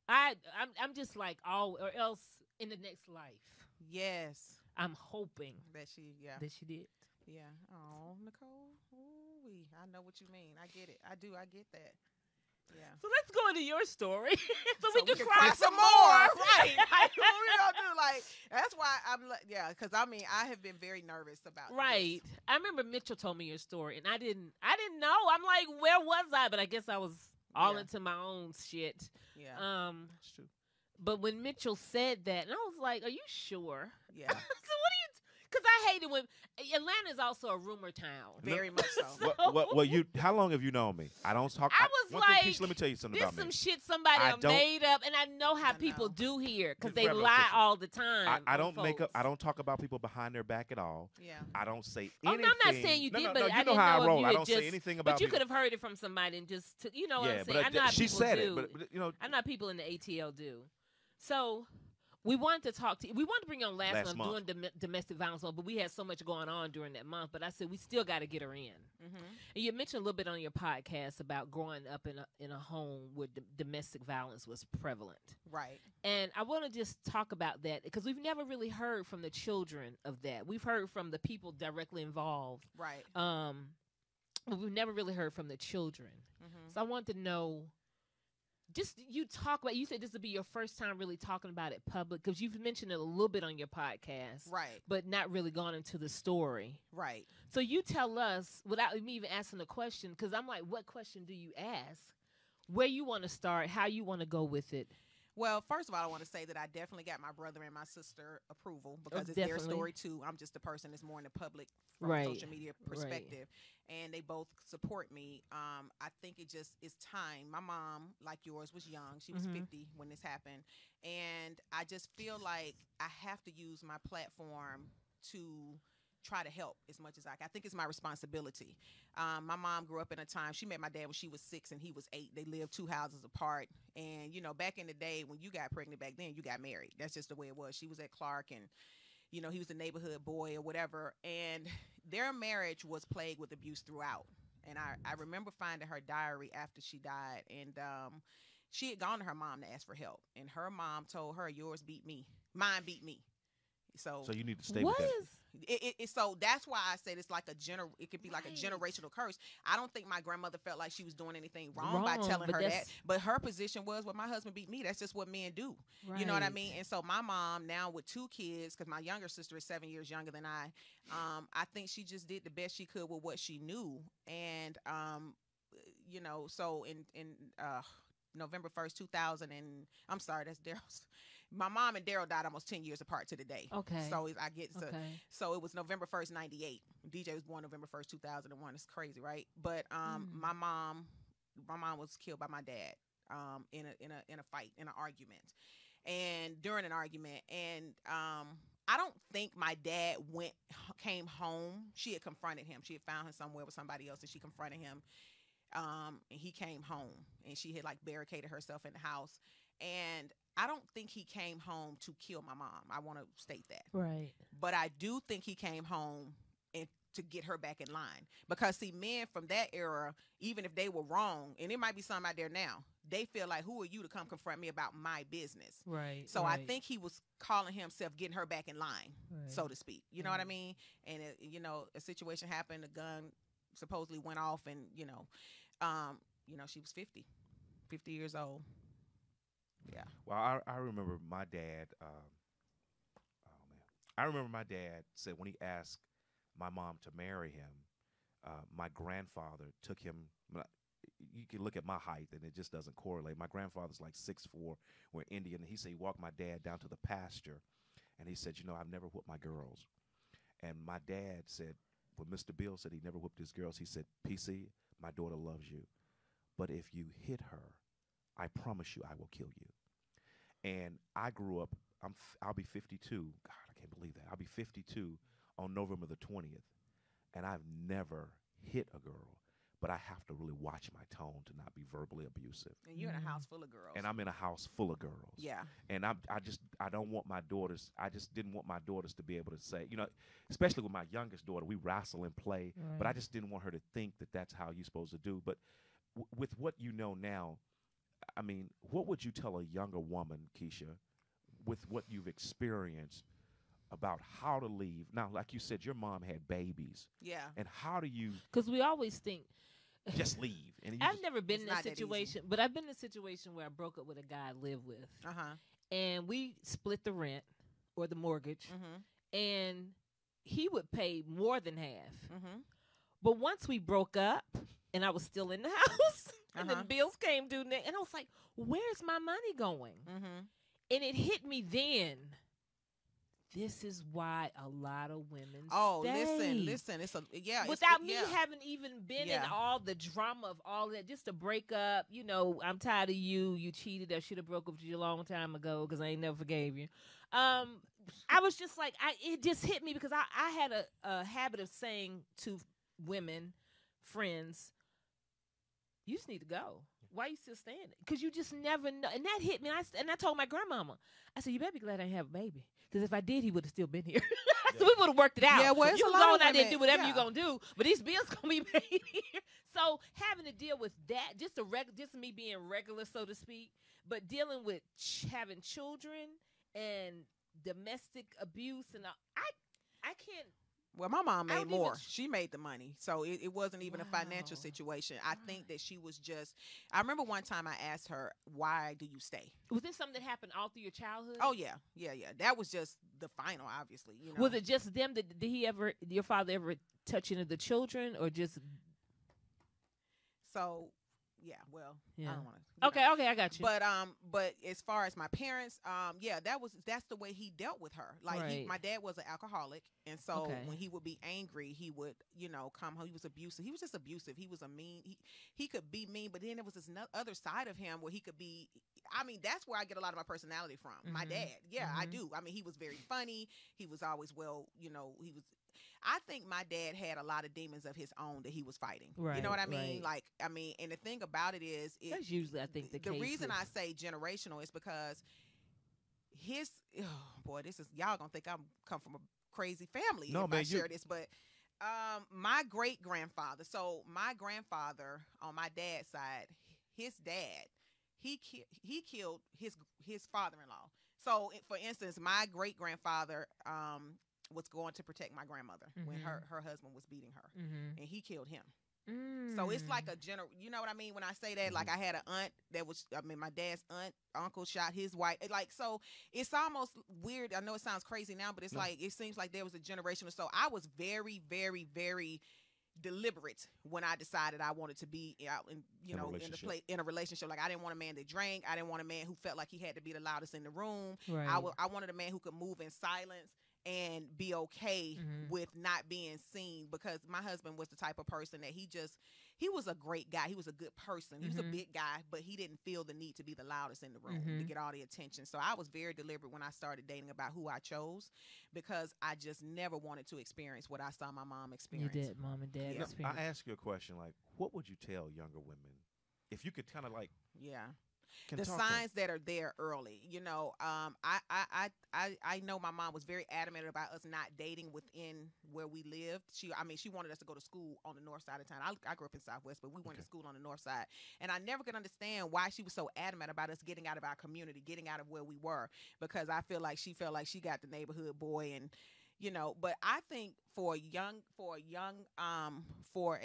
I'm just like, or else in the next life, Yes. I'm hoping That she. Yeah. that she did. Yeah. Oh, Nicole. Ooh, I know what you mean. I get it. I do. I get that. Yeah. So let's go into your story so, So we can cry some more. Right. Like, what we gonna do? Like, that's why I'm like, yeah, because I mean, I have been very nervous about Right. this. I remember Mitchell told me your story, and I didn't know. I'm like, where was I? But I guess I was all Yeah. into my own shit. Yeah. That's true. But when Mitchell said that, and I was like, are you sure? Yeah. So what do you? Because I hate it when Atlanta is also a rumor town. Very much so. Well, how long have you known me? I don't talk. I was one like, thing, Keisha, let me tell you something this about me. some shit somebody made up, and I know how people do here because they Rebel lie sisters. all the time. I don't make up. folks. I don't talk about people behind their back at all. Yeah. I don't say Oh, anything. no, I'm not saying you did, but you I know didn't how know I if roll. you I had don't say just- anything about. But you people. could have heard it from somebody and just, you know what Yeah, I'm saying? I but know how she people said do. it. But you know, I know how people in the ATL do. So we wanted to talk to you. We wanted to bring you on last month doing domestic violence, but we had so much going on during that month. But I said we still got to get her in. Mm-hmm. And you mentioned a little bit on your podcast about growing up in a home where domestic violence was prevalent. Right. And I want to just talk about that because we've never really heard from the children of that. We've heard from the people directly involved. Right. But we've never really heard from the children. Mm-hmm. So I want to know, just you talk about, you said this would be your first time really talking about it public because you've mentioned it a little bit on your podcast. Right. But not really gone into the story. Right. So you tell us, without me even asking a question, because I'm like, what question do you ask? Where you want to start, how you want to go with it. Well, first of all, I want to say that I definitely got my brother and my sister approval because it's their story too. I'm just the person that's more in the public from a social media perspective, and they both support me. I think it just is time. My mom, like yours, was young. She was 50 when this happened, and I just feel like I have to use my platform to try to help as much as I can. I think it's my responsibility. My mom grew up in a time, she met my dad when she was 6 and he was 8. They lived 2 houses apart. And, you know, back in the day when you got pregnant back then, you got married. That's just the way it was. She was at Clark and, you know, he was a neighborhood boy or whatever. And their marriage was plagued with abuse throughout. And I remember finding her diary after she died. And she had gone to her mom to ask for help. And her mom told her, yours beat me. Mine beat me. So you need to stay with that. So that's why I said it's like it could be like a generational curse. I don't think my grandmother felt like she was doing anything wrong by telling her that. But her position was, well, my husband beat me. That's just what men do. Right. You know what I mean? And so my mom now with 2 kids, because my younger sister is 7 years younger than I think she just did the best she could with what she knew. And, you know, so in November 1st, 2000, and I'm sorry, that's Daryl's. My mom and Daryl died almost 10 years apart to the day. Okay. So I get to, so it was November 1st, 98. DJ was born November 1st, 2001. It's crazy, right? But my mom was killed by my dad in a fight, in an argument. And during an argument, and I don't think my dad came home. She had confronted him. She had found him somewhere with somebody else, and she confronted him. And he came home, and she had like barricaded herself in the house. And I don't think he came home to kill my mom. I want to state that. Right. But I do think he came home and to get her back in line. Because, see, men from that era, even if they were wrong, and there might be some out there now, they feel like, who are you to come confront me about my business? Right. So I think he was calling himself getting her back in line, so to speak. You know what I mean? And, you know, a situation happened, a gun supposedly went off, and, you know, she was 50 years old. Yeah. Well, I remember my dad. I remember my dad said when he asked my mom to marry him, my grandfather took him. You can look at my height, and it just doesn't correlate. My grandfather's like 6'4". We're Indian. And he said he walked my dad down to the pasture, and he said, you know, I've never whipped my girls. And my dad said, when Mr. Bill said he never whipped his girls, he said, PC, my daughter loves you. But if you hit her, I promise you I will kill you. And I grew up, I'll be 52. God, I can't believe that. I'll be 52 on November the 20th. And I've never hit a girl, but I have to really watch my tone to not be verbally abusive. And you're in a house full of girls. And I'm in a house full of girls. Yeah. And I don't want my daughters, I just didn't want my daughters to be able to say, you know, especially with my youngest daughter, we wrestle and play, but I just didn't want her to think that that's how you're supposed to do. But with what you know now, I mean, what would you tell a younger woman, Keisha, with what you've experienced about how to leave? Now, like you said, your mom had babies. Yeah. And how do you? Because we always think. Just leave. And I've never been in a situation, but I've been in a situation where I broke up with a guy I lived with. And we split the rent or the mortgage. And he would pay more than half. But once we broke up and I was still in the house, and the bills came due, and I was like, where's my money going? And it hit me then. this is why a lot of women Oh, stay. listen. It's a Without me yeah. having even been in Yeah. all the drama of all that, just to break up, I'm tired of you. You cheated. I should have broke up with you a long time ago because I ain't never forgave you. I was just like, it just hit me because I had a habit of saying to women, friends, you just need to go. Why you still standing? Because you just never know. And that hit me. And I told my grandmama, I said, you better be glad I didn't have a baby. Because if I did, he would have still been here. So we would have worked it out. Yeah, well, it's you a can lot go of out there and women- do whatever yeah. you're going to do. But these bills going to be made here. So having to deal with that, just me being regular, so to speak, but dealing with having children and domestic abuse, and I can't. Well, my mom I made don't more. even- She made the money. So it wasn't even a financial Wow. situation. I think that she was just, I remember one time I asked her, why do you stay? Was this something that happened all through your childhood? Oh, yeah. That was just the final, obviously. Was it just them? Did your father ever touch any of the children, or just? So, yeah, well, Yeah. I don't want to. Okay, I got you. But as far as my parents, that's the way he dealt with her. Like Right. my dad was an alcoholic, and so Okay. when he would be angry, he would come home. He was abusive. He was just abusive. He was a mean. He could be mean, but then there was this other side of him where he could be. I mean, that's where I get a lot of my personality from. My Mhm. dad, yeah, I Mhm. do. I mean, he was very funny. He was always he was. I think my dad had a lot of demons of his own that he was fighting. You Right, know what I mean? right. Like, I mean, and the thing about it is, That's usually, I think, the case. reason with- I say generational is because y'all gonna think I'm come from a crazy family No, if man, I share this, but my great grandfather. So my grandfather on my dad's side, his dad, he killed his father-in-law. So for instance, my great grandfather was going to protect my grandmother when Mhm. her husband was beating her, Mhm. and he killed him. So it's like a you know what I mean when I say that? Like I had an aunt that was, my dad's uncle shot his wife. Like, so it's almost weird. I know it sounds crazy now, but it's like, it seems like there was a generation or so. I was very, very, very deliberate when I decided I wanted to be out in a relationship. Like I didn't want a man that drank. I didn't want a man who felt like he had to be the loudest in the room. Right. I wanted a man who could move in silence and be okay Mhm. with not being seen, because my husband was the type of person that he was a great guy. He was a good person. He was a Mhm. big guy, but he didn't feel the need to be the loudest in the room to Mhm. get all the attention. So I was very deliberate when I started dating about who I chose, because I just never wanted to experience what I saw my mom You experience. did, mom and dad. Yeah. experience. I ask you a question, like, what would you tell younger women if you could kind of like Yeah. can The talk to 'em? signs that are there early. I know my mom was very adamant about us not dating within where we lived. She wanted us to go to school on the north side of town. I grew up in Southwest, but we went to school on the north side, and I never could understand why she was so adamant about us getting out of our community, getting out of where we were, because I feel like she felt like she got the neighborhood boy, and but I think for a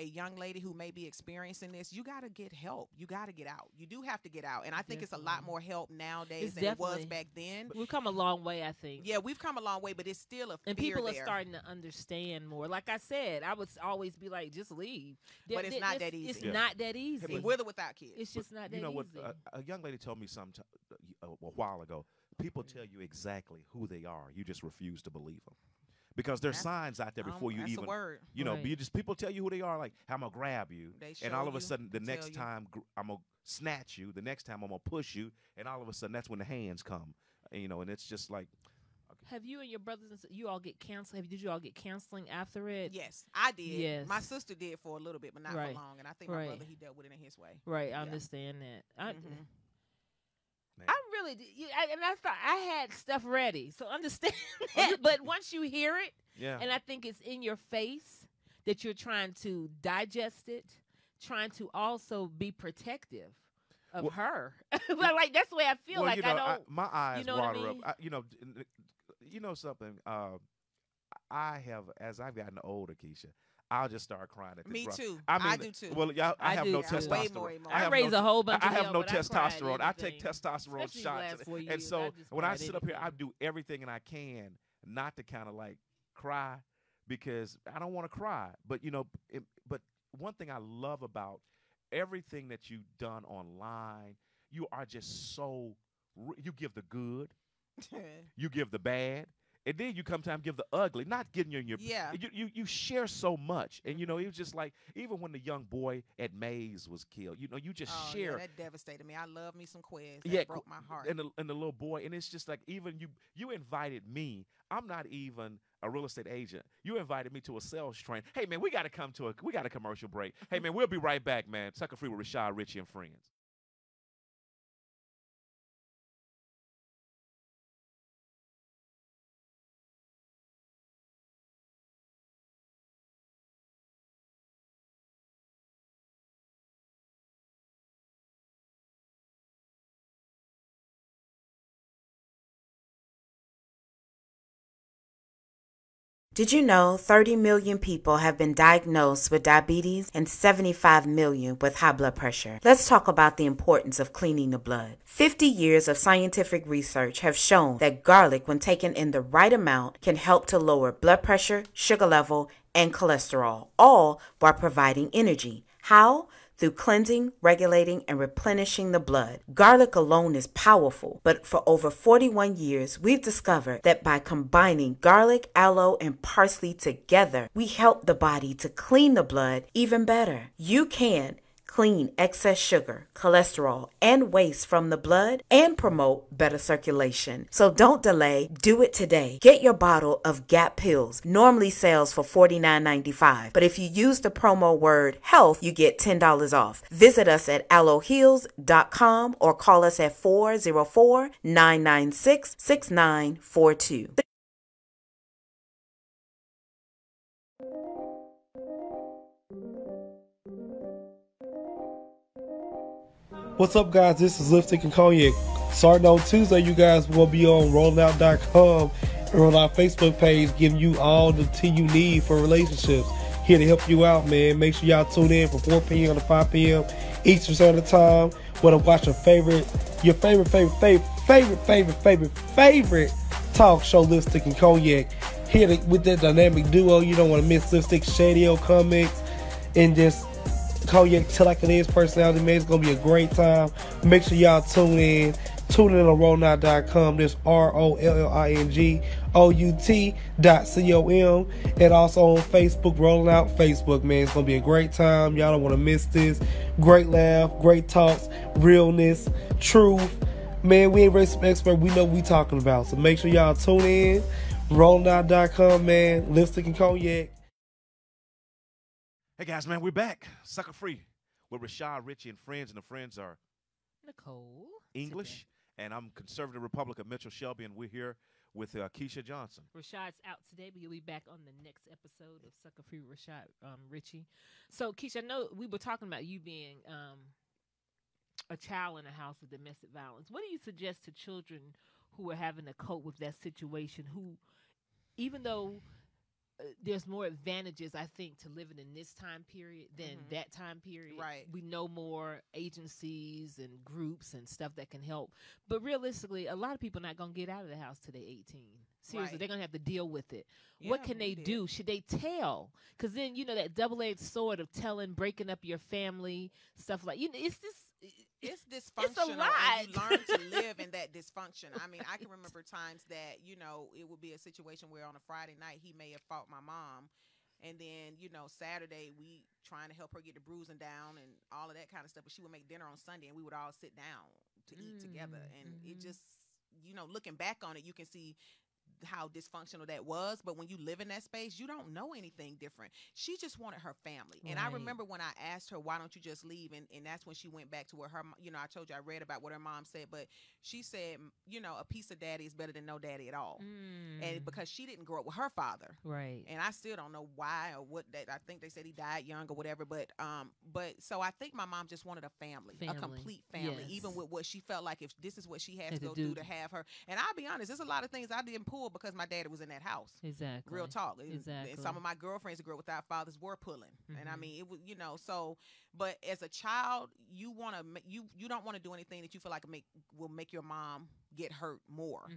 young lady who may be experiencing this, you got to get help. You got to get out. You do have to get out. And I think it's a lot Definitely. more help nowadays It's than it was definitely- back then. We've come a long way, I think. Yeah, we've come a long way, but it's still a And fear people are there. starting to understand more. Like I said, I would always be like, just leave. But it's not that easy. It's Yeah. not that easy. With or without kids. It's just not that You know what? easy. A young lady told me a while ago. People tell you exactly who they are. You just refuse to believe them, because there's signs out there before you that's even. a word. Right. People tell you who they are. Like, I'm gonna grab you, They and show all of a you, sudden, the tell next you. time I'm gonna snatch you. The next time I'm gonna push you, and all of a sudden, that's when the hands come. And it's just like. Have you and your brothers and you all get counseling? Did you all get counseling after it? Yes, I did. Yes. My sister did for a little bit, but not Right. for long. And I think my Right. brother, he dealt with it in his way. Right, I Yeah. understand that. Mhm. Man. I really did. And I thought I had stuff ready, so understand that. But once you hear it, Yeah. and I think it's in your face that you're trying to digest it, trying to also be protective of Well- her. But like that's the way I feel. Well, like I don't. my eyes know what I water mean? up. You know something. I have, as I've gotten older, Keisha, I'll just start crying at the Me drop. too. I mean, I do too. Well, yeah, I I have do no too. testosterone. Way more emotional. I I have raised no, a whole bunch I of have hell, no but I cried testosterone. I take anything. testosterone Especially the shots, last 4 and years, so I just when I cried sit up here, I anything. do everything and I can not to kind of like cry, because I don't want to cry. But but one thing I love about everything that you've done online, you are just so you give the good, you give the bad, And then you come time give the ugly, not getting you in your Yeah. you share so much. And you know, it was just like even when the young boy at Mays was killed, you know, you just Oh, share. yeah, that devastated me. I love me some Quiz. That Yeah, broke my heart. and the little boy, and it's just like even you invited me. I'm not even a real estate agent. You invited me to a sales train. Hey man, we got a commercial break. Hey man, we'll be right back, man. Sucka Free with Rashad, Richey, and friends. Did you know 30 million people have been diagnosed with diabetes and 75 million with high blood pressure? Let's talk about the importance of cleaning the blood. 50 years of scientific research have shown that garlic, when taken in the right amount, can help to lower blood pressure, sugar level, and cholesterol, all while providing energy. How? Through cleansing, regulating, and replenishing the blood. Garlic alone is powerful, but for over 41 years, we've discovered that by combining garlic, aloe, and parsley together, we help the body to clean the blood even better. You can clean excess sugar, cholesterol, and waste from the blood and promote better circulation. So don't delay. Do it today. Get your bottle of Gap Pills. Normally sells for $49.95, but if you use the promo word HEALTH, you get $10 off. Visit us at aloeheals.com or call us at 404-996-6942. What's up, guys? This is Lipstick and Cognac. Starting on Tuesday, you guys will be on rollingout.com and on our Facebook page, giving you all the tea you need for relationships. Here to help you out, man. Make sure y'all tune in from 4 p.m. to 5 p.m. Eastern Standard Time. Want to watch your favorite talk show, Lipstick and Cognac. Here with that dynamic duo. You don't want to miss Lipstick, Shadio Comics, and just Cognac Till Like It Is personality, man. It's going to be a great time. Make sure y'all tune in. Tune in on rollingout.com. This ROLLINGOUT.com. And also on Facebook, Rolling Out Facebook, man. It's going to be a great time. Y'all don't want to miss this. Great laugh, great talks, realness, truth. Man, we ain't race expert. We know what we talking about. So make sure y'all tune in. rollingout.com, man. Lipstick and Cognac. Hey guys, man, we're back. Sucka Free with Rashad, Richey, and friends. And the friends are Nicole English, today. and I'm Conservative Republican Mitchell Shelby, and we're here with Keisha Johnson. Rashad's out today, but he'll be back on the next episode of Sucka Free with Rashad, Richey. So, Keisha, I know we were talking about you being a child in a house of domestic violence. What do you suggest to children who are having to cope with that situation, who, even though there's more advantages, I think, to living in this time period than that time period. Right. We know more agencies and groups and stuff that can help. But realistically, a lot of people are not going to get out of the house till they're 18. Seriously, Right. they're going to have to deal with it. Yeah, what can they we do? did. Should they tell? Because then, that double-edged sword of telling, breaking up your family, stuff like, it's this. It's dysfunctional, lot. and you learn to live in that dysfunction. I mean, I can remember times that, it would be a situation where on a Friday night he may have fought my mom, and then, Saturday we trying to help her get the bruising down and all of that kind of stuff, but she would make dinner on Sunday and we would all sit down to eat together, and it just, looking back on it, you can see how dysfunctional that was. But when you live in that space, you don't know anything different. She just wanted her family. And I Right. remember when I asked her, why don't you just leave? And that's when she went back to where her, I told you I read about what her mom said, but she said, a piece of daddy is better than no daddy at all. And because she didn't grow up with her father. Right. And I still don't know why or what that, I think they said he died young or whatever, but so I think my mom just wanted a family. A complete family, Yes. even with what she felt like if this is what she had Had to to go do. through to have her. And I'll be honest, there's a lot of things I didn't pull because my daddy was in that house. Exactly. Real talk. Exactly. And some of my girlfriends who grew up without fathers were pulling. And I Mhm. mean, it was, so, but as a child, you want to, you don't want to do anything that you feel like will make your mom get hurt more.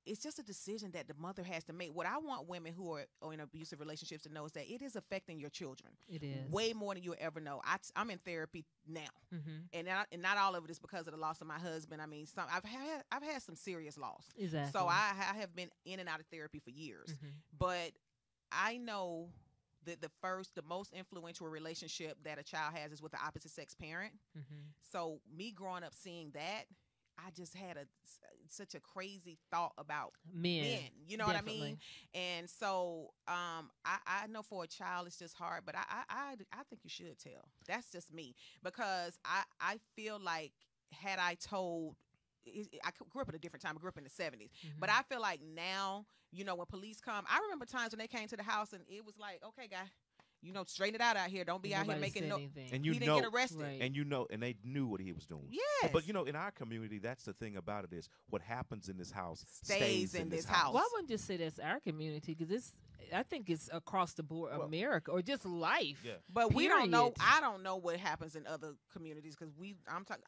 it's just a decision that the mother has to make. What I want women who are in abusive relationships to know is that it is affecting your children. It is way more than you'll ever know. I'm in therapy now, and not all of it is because of the loss of my husband. I mean, I've had some serious loss. Exactly. So I have been in and out of therapy for years, but I know that the most influential relationship that a child has is with the opposite sex parent. So me growing up seeing that, I just had such a crazy thought about men. You know Definitely. what I mean? And so I know for a child it's just hard, but I think you should tell. That's just me, because I feel like had I told. I grew up at a different time. I grew up in the 70s. But I feel like now, when police come, I remember times when they came to the house and it was like, okay, guy, straighten it out here. Don't be out here making no. And he didn't get arrested. Right. And they knew what he was doing. Yes. But in our community, that's the thing about it is what happens in this house stays in this house. Well, I wouldn't just say that's our community, because I think it's across the board, America, or just life. Yeah. But we don't know. I don't know what happens in other communities, because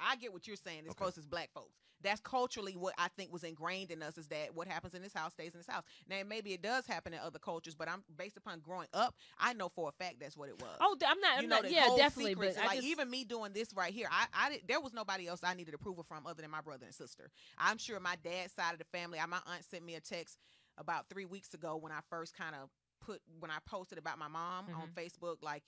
I get what you're saying as close as black folks. That's culturally what I think was ingrained in us, is that what happens in this house stays in this house. Now, maybe it does happen in other cultures, but I'm based upon growing up, I know for a fact that's what it was. Oh, I'm not. Yeah, definitely. Secrets, but even me doing this right here, there was nobody else I needed approval from other than my brother and sister. I'm sure my dad's side of the family. My aunt sent me a text about 3 weeks ago when I first when I posted about my mom on Facebook, I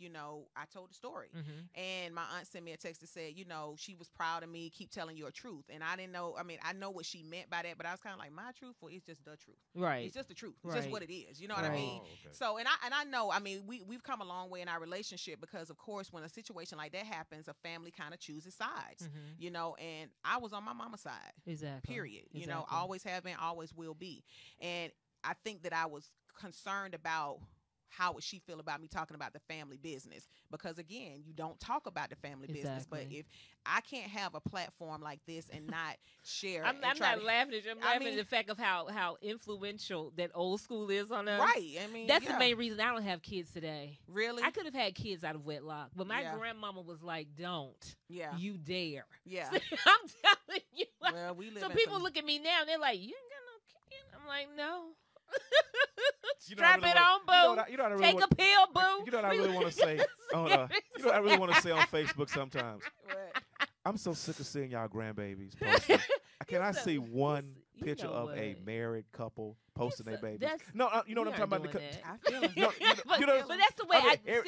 told the story. And my aunt sent me a text that said, she was proud of me, keep telling your truth. And I didn't know, I know what she meant by that, but I was kind of like, my truth, or it's just the truth. Right. It's just the truth. It's just what it is. You know what I mean? Oh, okay. So, and I know, we've come a long way in our relationship, because of course, when a situation like that happens, a family kind of chooses sides, and I was on my mama's side. Exactly. Period. Exactly. Always have been, always will be. And I think that I was concerned about how would she feel about me talking about the family business, because again, you don't talk about the family business. But if I can't have a platform like this and not share, I'm not laughing at you. I'm laughing at the fact of how influential that old school is on us. Right. That's the main reason I don't have kids today. Really? I could have had kids out of wedlock, but my grandmama was like, "Don't, you dare." Yeah. I'm telling you. Well, we live. So people look at me now and they're like, "You ain't got no kid." I'm like, "No." Strap it on, boo. Take a pill, boo. You know what I really want to say? You know what I really want to say on Facebook sometimes? What? I'm so sick of seeing y'all grandbabies posting. Can I see one picture of a married couple posting their babies? No, you know what I'm talking about? I feel it. No, but that's the way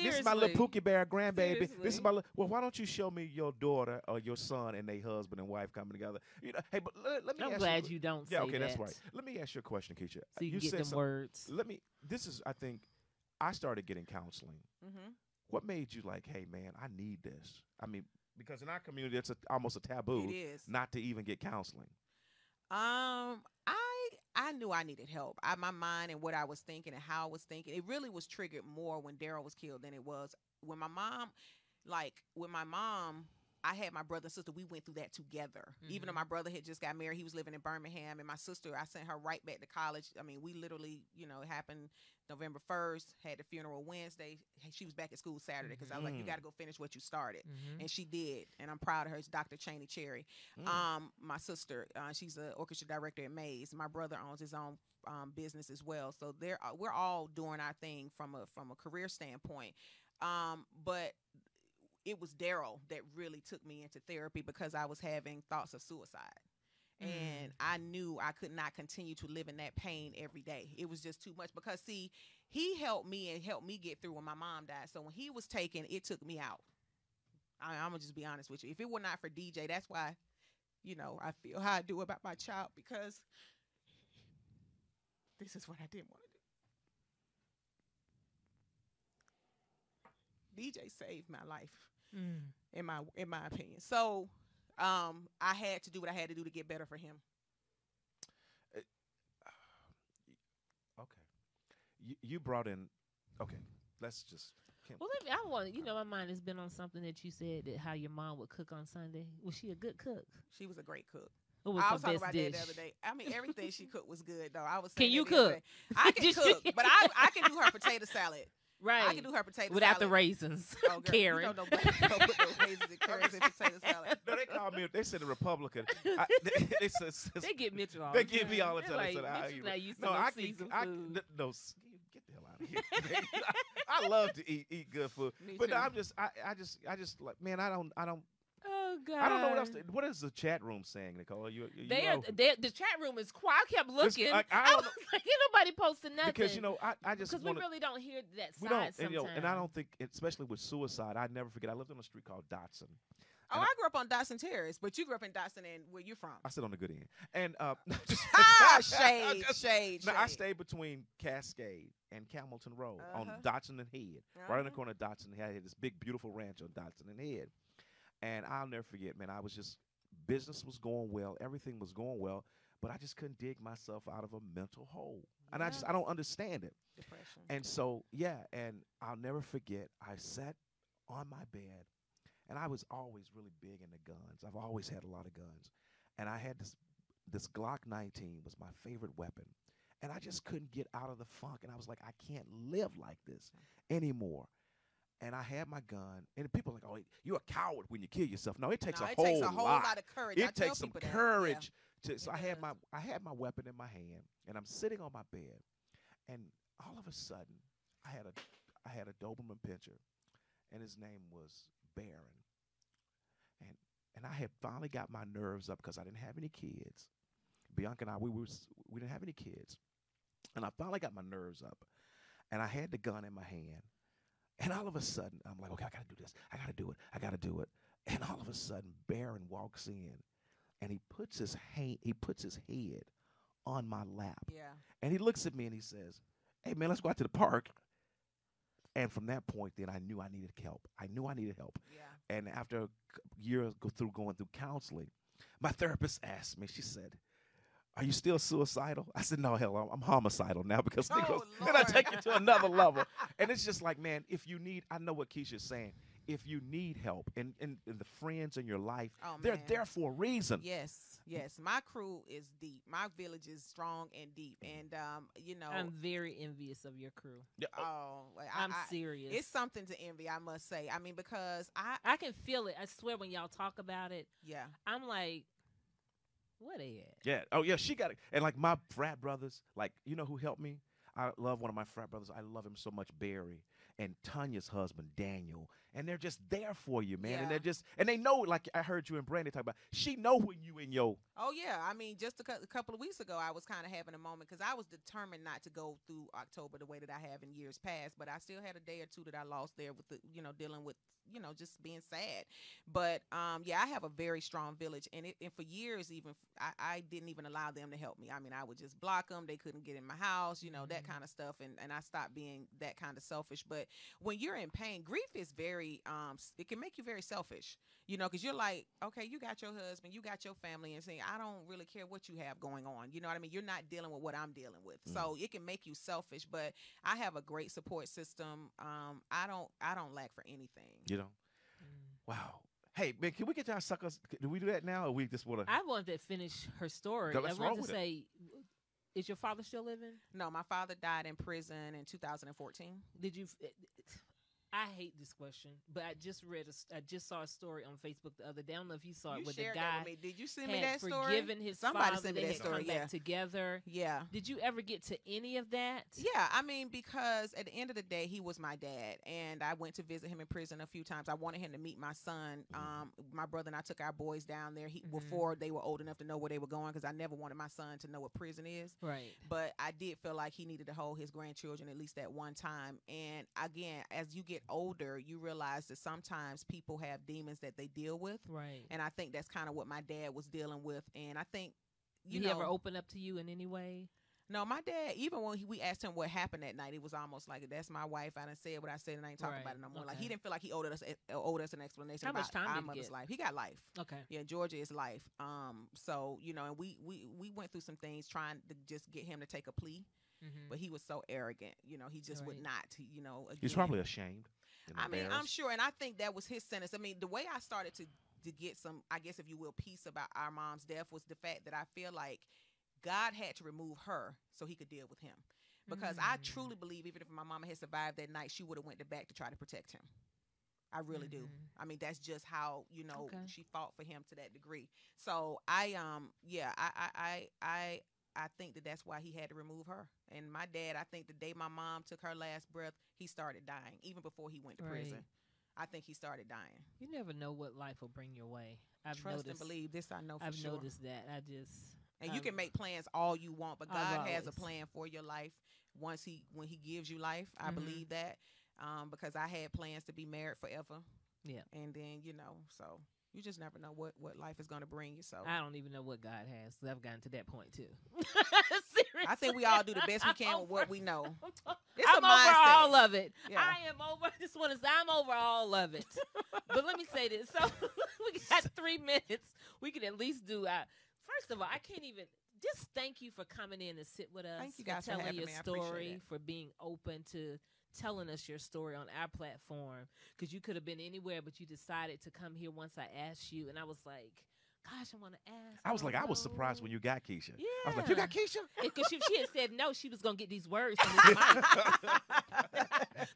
this is my little Pookie Bear grandbaby. Seriously. This is my well, why don't you show me your daughter or your son and their husband and wife coming together? Hey, but let me I'm ask glad you don't say that. Yeah, okay, that's that. right. Let me ask you a question, Keisha. So you get them words. This is, I think, I started getting counseling. What made you like, hey, man, I need this? Because in our community, it's almost a taboo not to even get counseling. I knew I needed help. My mind and what I was thinking and how I was thinking, it really was triggered more when Daryl was killed than it was when my mom. With my mom, I had my brother and sister. We went through that together. Even though my brother had just got married, he was living in Birmingham, and my sister, I sent her right back to college. We literally, it happened November 1st, had the funeral Wednesday. She was back at school Saturday, because I was like, you got to go finish what you started. And she did, and I'm proud of her. It's Dr. Cheney Cherry. My sister, she's an orchestra director at Mays. My brother owns his own business as well. So we're all doing our thing from a career standpoint. But it was Daryl that really took me into therapy, because I was having thoughts of suicide. And I knew I could not continue to live in that pain every day. It was just too much, because, see, he helped me and helped me get through when my mom died. So when he was taken, it took me out. I'm going to just be honest with you. If it were not for DJ, that's why, I feel how I do about my child, because this is what I didn't want to do. DJ saved my life, in my opinion. So I had to do what I had to do to get better for him. Okay. You brought in, okay, let's just. Well, I want, my mind has been on something that you said, that how your mom would cook on Sunday. Was she a good cook? She was a great cook. What was I was her talking best about dish? that the other day. Everything she cooked was good, though. I was. Can you that the other cook? day. I can cook, but I can do her potato salad. Right. I can do her potato without salad. the raisins. Oh, girl, Karen. You don't know don't put no raisins and carrots in potato salad. No, they call me. They said a Republican. They get Mitchell all They the give me all the They're time. like, They said, Mitchell's not used to no, no I seasoned can. food. No, get the hell out of here. I love to eat good food, Me but too. I'm just, I just like, man, I don't. Oh God. I don't know what else. What is the chat room saying, Nicole? The chat room is quiet. I kept looking. I I don't was like, ain't nobody posting nothing. because I just because we wanna, really don't hear that we side don't, sometimes. and I don't think, especially with suicide, I never forget. I lived on a street called Dotson. Oh, And I grew up on Dawson Terrace, but you grew up in Dawson, and where you from? I sit on the good end, and Shade. No, I stayed between Cascade and Camilton Road on Dotson and Head, right on the corner of Dotson and Head. I had this big, beautiful ranch on Dotson and Head, and I'll never forget, man. I was just business was going well, everything was going well, but I just couldn't dig myself out of a mental hole, and I don't understand it. Depression. And so and I'll never forget. I sat on my bed. And I was always really big into guns. I've always had a lot of guns. And I had this Glock 19 was my favorite weapon. And I just couldn't get out of the funk. And I was like, I can't live like this anymore. And I had my gun. And people are like, oh, you're a coward when you kill yourself. No, it takes a whole lot of courage. It takes some courage. So I does. had my weapon in my hand. And I'm sitting on my bed. And all of a sudden, I had a Doberman Pinscher. And his name was Baron. And I had finally got my nerves up because I didn't have any kids. Bianca and I, we didn't have any kids. And I finally got my nerves up. And I had the gun in my hand. And all of a sudden, I'm like, okay, I got to do this. I got to do it. I got to do it. And all of a sudden, Baron walks in. And he puts his head on my lap. Yeah. And he looks at me and he says, hey, man, let's go out to the park. And from that point, then I knew I needed help. I knew I needed help. Yeah. And after years going through counseling, my therapist asked me, she said, are you still suicidal? I said, no, hell, I'm homicidal now because then I take it to another level. And it's just like, man, if you need, I know what Keisha's saying. If you need help and the friends in your life, they're there for a reason. Yes. My crew is deep. My village is strong and deep. And, I'm very envious of your crew. Yeah. I'm serious. It's something to envy, I must say. I mean, because I can feel it. I swear when y'all talk about it, yeah. I'm like, where they at? Yeah. Oh, yeah, she got it. And like my frat brothers, like, you know who helped me? I love one of my frat brothers. I love him so much, Barry. And Tanya's husband, Daniel. And they're just there for you, man. Yeah. And they know, like I heard you and Brandy talk about, she know when you in your. Oh, yeah. I mean, just a couple of weeks ago, I was kind of having a moment because I was determined not to go through October the way that I have in years past. But I still had a day or two that I lost there with dealing with, just being sad. But, I have a very strong village. And for years, even, I didn't even allow them to help me. I mean, I would just block them. They couldn't get in my house, that kind of stuff. And I stopped being that kind of selfish. But when you're in pain, grief is very, it can make you very selfish, because you're like, okay, you got your husband, you got your family, and saying, I don't really care what you have going on. You know what I mean? You're not dealing with what I'm dealing with. So it can make you selfish, but I have a great support system. I don't lack for anything. Wow. Hey, man, can we get y'all suckers? Do we do that now, or we just want to? I wanted to finish her story. Let's I roll wanted with to say, is your father still living? No, my father died in prison in 2014. Did you? I hate this question, but I just saw a story on Facebook the other day. I don't know if you saw it, You where the shared guy that with me. Did you send me had that story? forgiven his Somebody father. sent me They that had story. come back together. Yeah. Did you ever get to any of that? Yeah, I mean, because at the end of the day, he was my dad, and I went to visit him in prison a few times. I wanted him to meet my son. My brother and I took our boys down there before they were old enough to know where they were going, because I never wanted my son to know what prison is. Right. But I did feel like he needed to hold his grandchildren at least at one time. And again, as you get older, you realize that sometimes people have demons that they deal with. Right. And I think that's kind of what my dad was dealing with. And I think, Did he ever open up to you in any way? No, my dad, even when we asked him what happened that night, it was almost like, that's my wife. I done said what I said, and I ain't talking about it no more. Like, he didn't feel like he owed us an explanation How about much time our did he mother's get? life. He got life. Okay. Yeah, Georgia is life. So, and we went through some things trying to just get him to take a plea. But he was so arrogant, he just would not, again. He's probably ashamed. I mean, I'm sure, and I think that was his sentence. I mean, the way I started to get some, I guess if you will, peace about our mom's death was the fact that I feel like God had to remove her so he could deal with him. because I truly believe even if my mama had survived that night, she would have went back to try to protect him. I really do. I mean, that's just how, she fought for him to that degree. So I think that's why he had to remove her. And my dad, I think the day my mom took her last breath, he started dying, even before he went to prison. I think he started dying. You never know what life will bring your way. Trust and believe. This I know for sure. I've noticed that. And you can make plans all you want, but God has a plan for your life. When he gives you life, I believe that. Because I had plans to be married forever. Yeah. And then, so you just never know what life is going to bring you. So I don't even know what God has. I've gotten to that point too. I think we all do the best we can with what we know. I'm over all of it. Yeah. I am over. I'm over all of it. But let me say this. So we got 3 minutes. We can at least do. First of all, I can't even. Just thank you for coming in and sit with us. Thank you guys for telling your me. story, for being open to telling us your story on our platform, because you could have been anywhere, but you decided to come here once I asked you, and I was like, gosh, I want to ask. I was surprised when you got Keisha. Yeah. I was like, you got Keisha? Because she had said no, she was going to get these words from this mic.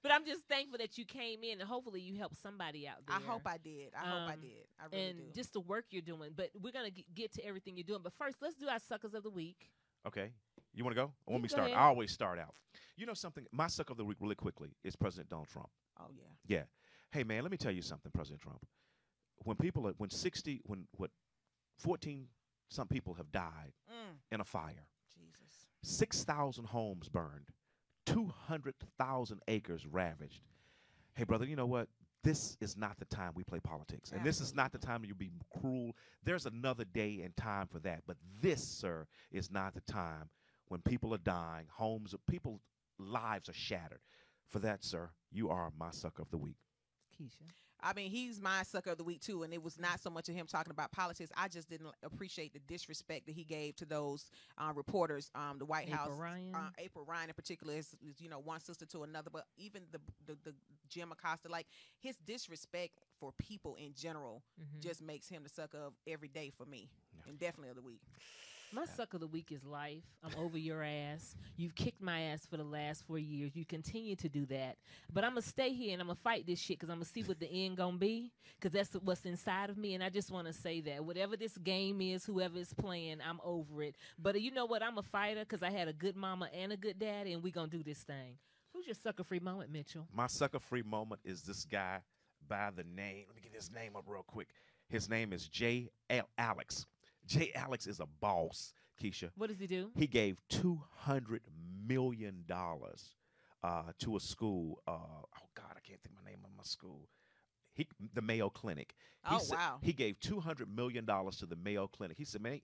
But I'm just thankful that you came in, and hopefully you helped somebody out there. I hope I did. I really and do. Just the work you're doing. But we're going to get to everything you're doing. But first, let's do our Suckers of the Week. Okay. You want to go? I want me to start. Ahead. I always start out. You know something? My Suck of the Week really quickly is President Donald Trump. Oh, yeah. Yeah. Hey, man, let me tell you something, President Trump. When 14-some people have died in a fire. Jesus. 6,000 homes burned. 200,000 acres ravaged. Hey, brother, you know what? This is not the time we play politics. And this is not the time you be cruel. There's another day and time for that. But this, sir, is not the time when people are dying, people's lives are shattered. For that, sir, you are my Sucker of the Week. Keisha. I mean, he's my Sucker of the Week, too, and it was not so much of him talking about politics. I just didn't appreciate the disrespect that he gave to those reporters, the White House. April Ryan in particular is, one sister to another, but even the Jim Acosta, like, his disrespect for people in general just makes him the sucker of every day for me, and definitely of the week. My Suck of the Week is life. I'm over your ass. You've kicked my ass for the last 4 years. You continue to do that. But I'm going to stay here and I'm going to fight this shit because I'm going to see what the end going to be, because that's what's inside of me. And I just want to say that whatever this game is, whoever is playing, I'm over it. But you know what? I'm a fighter because I had a good mama and a good daddy, and we going to do this thing. Who's your sucker-free moment, Mitchell? My sucker-free moment is this guy by the name. Let me get his name up real quick. His name is J. Alex. J. Alex is a boss, Keisha. What does he do? He gave $200 million to a school. Oh, God, I can't think of the name of my school. The Mayo Clinic. Wow. He gave $200 million to the Mayo Clinic. He said, man,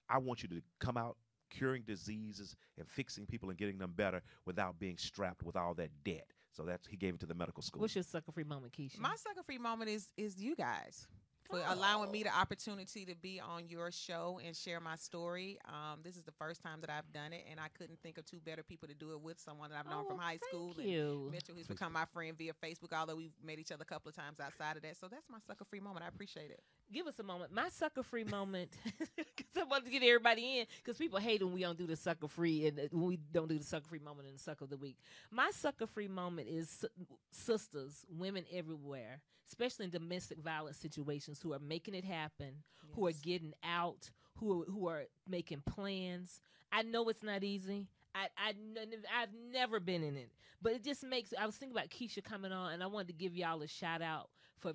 I want you to come out curing diseases and fixing people and getting them better without being strapped with all that debt. So he gave it to the medical school. What's your sucker-free moment, Keisha? My sucker-free moment is you guys. For allowing me the opportunity to be on your show and share my story. This is the first time that I've done it, and I couldn't think of two better people to do it with, someone that I've known from high school. Thank you. And Mitchell, who's become my friend via Facebook, although we've met each other a couple of times outside of that. So that's my sucker-free moment. I appreciate it. Give us a moment. My sucker-free moment, because I want to get everybody in, because people hate when we don't do the sucker-free, and when we don't do the sucker-free moment and the sucker of the week. My sucker-free moment is sisters, women everywhere, especially in domestic violence situations, who are making it happen, who are getting out, who are making plans. I know it's not easy. I've never been in it, but it just makes. I was thinking about Keisha coming on, and I wanted to give y'all a shout out for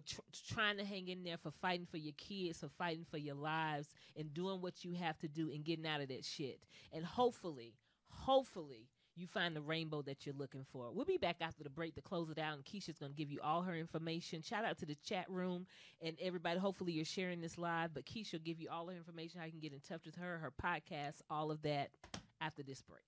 trying to hang in there, for fighting for your kids, for fighting for your lives, and doing what you have to do and getting out of that shit. And hopefully, you find the rainbow that you're looking for. We'll be back after the break to close it out, and Keisha's going to give you all her information. Shout out to the chat room and everybody. Hopefully you're sharing this live, but Keisha will give you all her information, how you can get in touch with her podcast, all of that after this break.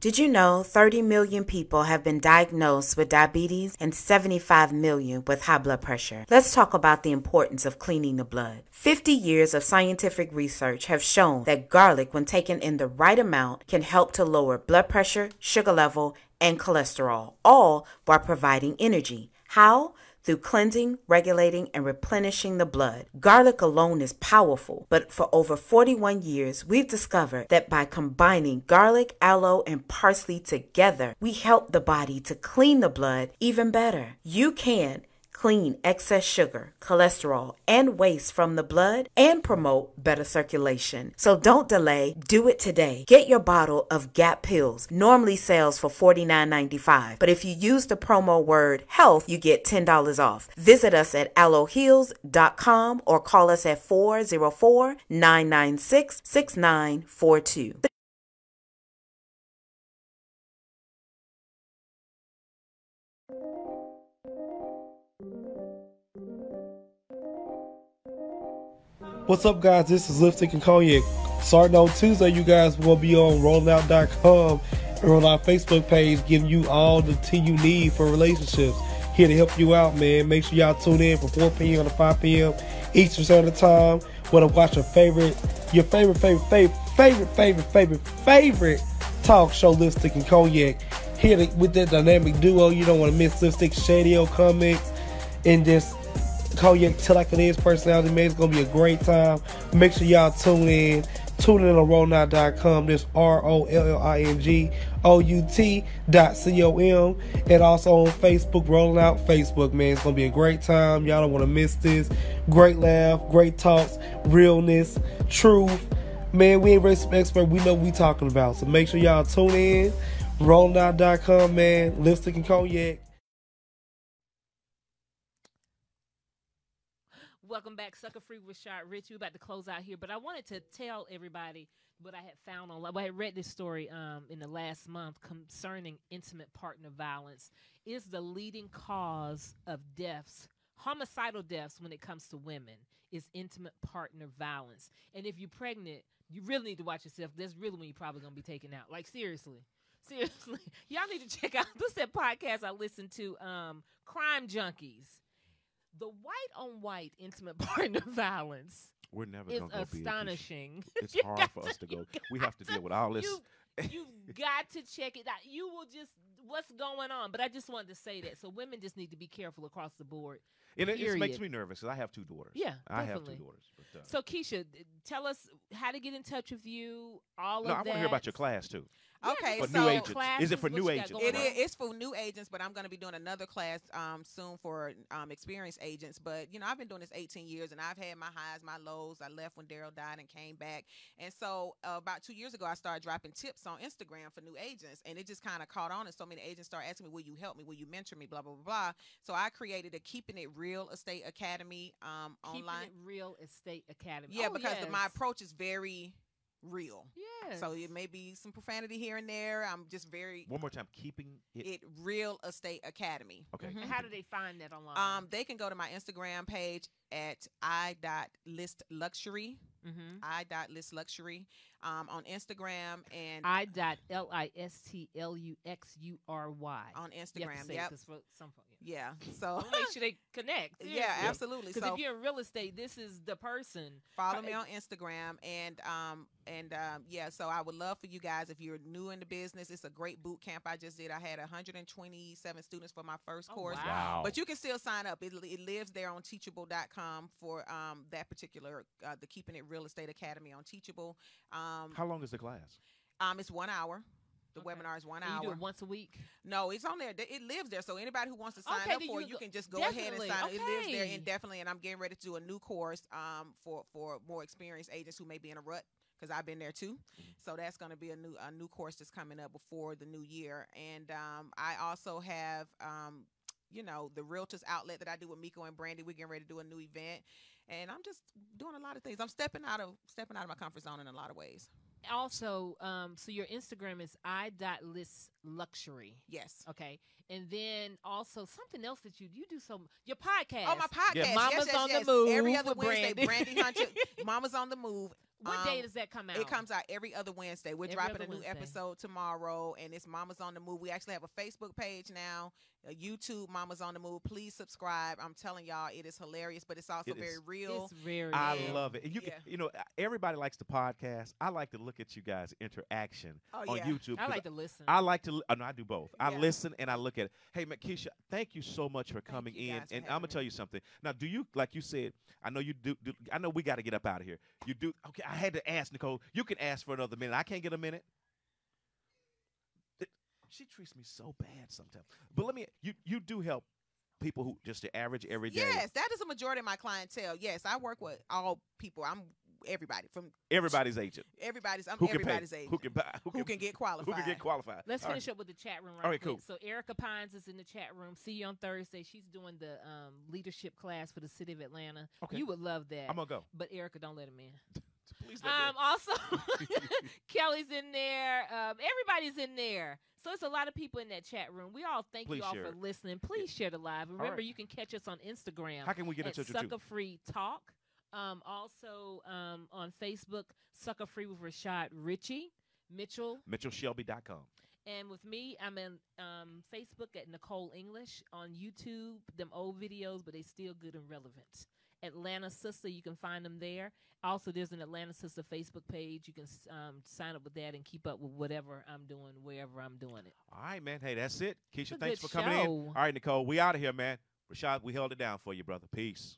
Did you know 30 million people have been diagnosed with diabetes and 75 million with high blood pressure? Let's talk about the importance of cleaning the blood. 50 years of scientific research have shown that garlic, when taken in the right amount, can help to lower blood pressure, sugar level, and cholesterol, all while providing energy. How? Through cleansing, regulating, and replenishing the blood. Garlic alone is powerful, but for over 41 years, we've discovered that by combining garlic, aloe, and parsley together, we help the body to clean the blood even better. You can clean excess sugar, cholesterol, and waste from the blood and promote better circulation. So don't delay. Do it today. Get your bottle of Gap Pills. Normally sells for $49.95. But if you use the promo word HEALTH, you get $10 off. Visit us at aloeheals.com or call us at 404-996-6942. What's up, guys? This is Lipstick and Cognac. Starting on Tuesday, you guys will be on rollingout.com and on our Facebook page, giving you all the tea you need for relationships. Here to help you out, man. Make sure y'all tune in from 4 p.m. to 5 p.m. Eastern Standard Time. Want to watch your favorite talk show, Lipstick and Cognac. Here with that dynamic duo. You don't want to miss Lipstick Shadio Comics and this Cognac Till Like It Is personality, man. It's going to be a great time. Make sure y'all tune in. Tune in on rollingout.com. This ROLLINGOUT.com. And also on Facebook, Rolling Out Facebook, man. It's going to be a great time. Y'all don't want to miss this. Great laugh, great talks, realness, truth. Man, we ain't really some expert. We know what we talking about. So make sure y'all tune in. rollingout.com, man. Lipstick and Cognac. Welcome back, Sucka Free with Rashad, Richey. We're about to close out here, but I wanted to tell everybody what I had found online. I had read this story in the last month concerning intimate partner violence. Is the leading cause of deaths, homicidal deaths when it comes to women, is intimate partner violence. And if you're pregnant, you really need to watch yourself. That's really when you're probably going to be taken out. Like, seriously. Y'all need to check out this podcast I listened to, Crime Junkies. The white-on-white intimate partner violence We're never is going to go astonishing. It's hard for us to go. We have to deal with all this. You got to check it out. You will just, what's going on? But I just wanted to say that. So women just need to be careful across the board. And it just makes me nervous because I have 2 daughters. Yeah, I definitely. have 2 daughters. But, so, Keisha, tell us how to get in touch with you, all of I want to hear about your class, too. Okay, For so new agents. Is it for new agents? It's for new agents, but I'm going to be doing another class soon for experienced agents. But, you know, I've been doing this 18 years, and I've had my highs, my lows. I left when Daryl died and came back. And so about 2 years ago, I started dropping tips on Instagram for new agents, and it just kind of caught on, and so many agents started asking me, will you help me? Will you mentor me? Blah, blah, blah, blah. So I created a Keeping It Real Estate Academy online. Keeping It Real Estate Academy. Yeah, because my approach is very real. Yes. So it may be some profanity here and there. I'm just very... One more time. Keeping it Real Estate Academy. Okay. Mm-hmm. How do they find that online? They can go to my Instagram page at i.listluxury. Mm-hmm. i.listluxury on Instagram and i.listluxury on Instagram. Yep. Yeah. So make sure they connect. Seriously. Yeah, absolutely. Because so if you're in real estate, this is the person. Follow me on Instagram and yeah. So I would love for you guys, if you're new in the business, it's a great boot camp I just did. I had 127 students for my first course. Wow. But you can still sign up. It lives there on teachable.com for that particular the Keeping It Real Estate Academy on Teachable. How long is the class? It's 1 hour. The webinar is 1 hour. You do it once a week? No, it's on there. It lives there. So anybody who wants to sign up for it, you can just go ahead and sign up. It lives there indefinitely. And I'm getting ready to do a new course for more experienced agents who may be in a rut, because I've been there too. Mm-hmm. So that's going to be a new course that's coming up before the new year. And I also have you know, the Realtors Outlet that I do with Miko and Brandy. We're getting ready to do a new event. And I'm just doing a lot of things. I'm stepping out of my comfort zone in a lot of ways. Also, so your Instagram is i.listluxury. Yes. Okay. And then also something else that you do your podcast. Oh, my podcast. Yes. Mama's yes. on the Move. Every other with Wednesday, Brandy Hunter. Mama's on the Move. What day does that come out? It comes out every other Wednesday. We're Every dropping other a new Wednesday. episode tomorrow, and it's Mama's on the Move. We actually have a Facebook page now, a YouTube Mama's on the Move. Please subscribe. I'm telling y'all, it is hilarious, but it's also It very is. real. It's very. I real. love it. And you can, everybody likes the podcast. I like to look at you guys' interaction on YouTube. I like to listen. I like to. No, I do both. I Yeah. listen and I look at it. Hey, man, Keisha, thank you so much for coming you in. guys for And I'm having gonna tell you something. Now, do you, like you said? I know you do. I know we got to get up out of here. You do. Okay, I had to ask Nicole. You can ask for another minute. I can't get a minute. She treats me so bad sometimes. But let me. You do help people who just the average everyday. Yes, that is a majority of my clientele. Yes, I work with all people. I'm everybody from Everybody's agent. everybody's. I'm Who can everybody's pay? agent. Who can buy? Who can get qualified? Who can get qualified? Let's All right. finish up with the chat room All right right, quick. cool. So Erica Pines is in the chat room. See you on Thursday. She's doing the leadership class for the city of Atlanta. Okay. You would love that. I'm gonna go. But Erica, don't let him in. Please let me. Also, Kelly's in there. Everybody's in there. So it's a lot of people in that chat room. We all thank Please you all share for it. listening. Please share the live. And remember, right. you can catch us on Instagram. How can we get in at touch with you? Sucka Free Talk. Also on Facebook, Sucka Free with Rashad Richey, Mitchell. MitchellShelby.com. And with me, I'm in Facebook at Nicole English. On YouTube, them old videos, but they still good and relevant. Atlanta Sister, you can find them there. Also, there's an Atlanta Sister Facebook page. You can sign up with that and keep up with whatever I'm doing, wherever I'm doing it. All right, man. Hey, that's it. Keisha, a thanks good for coming in. show. All right, Nicole, we out of here, man. Rashad, we held it down for you, brother. Peace.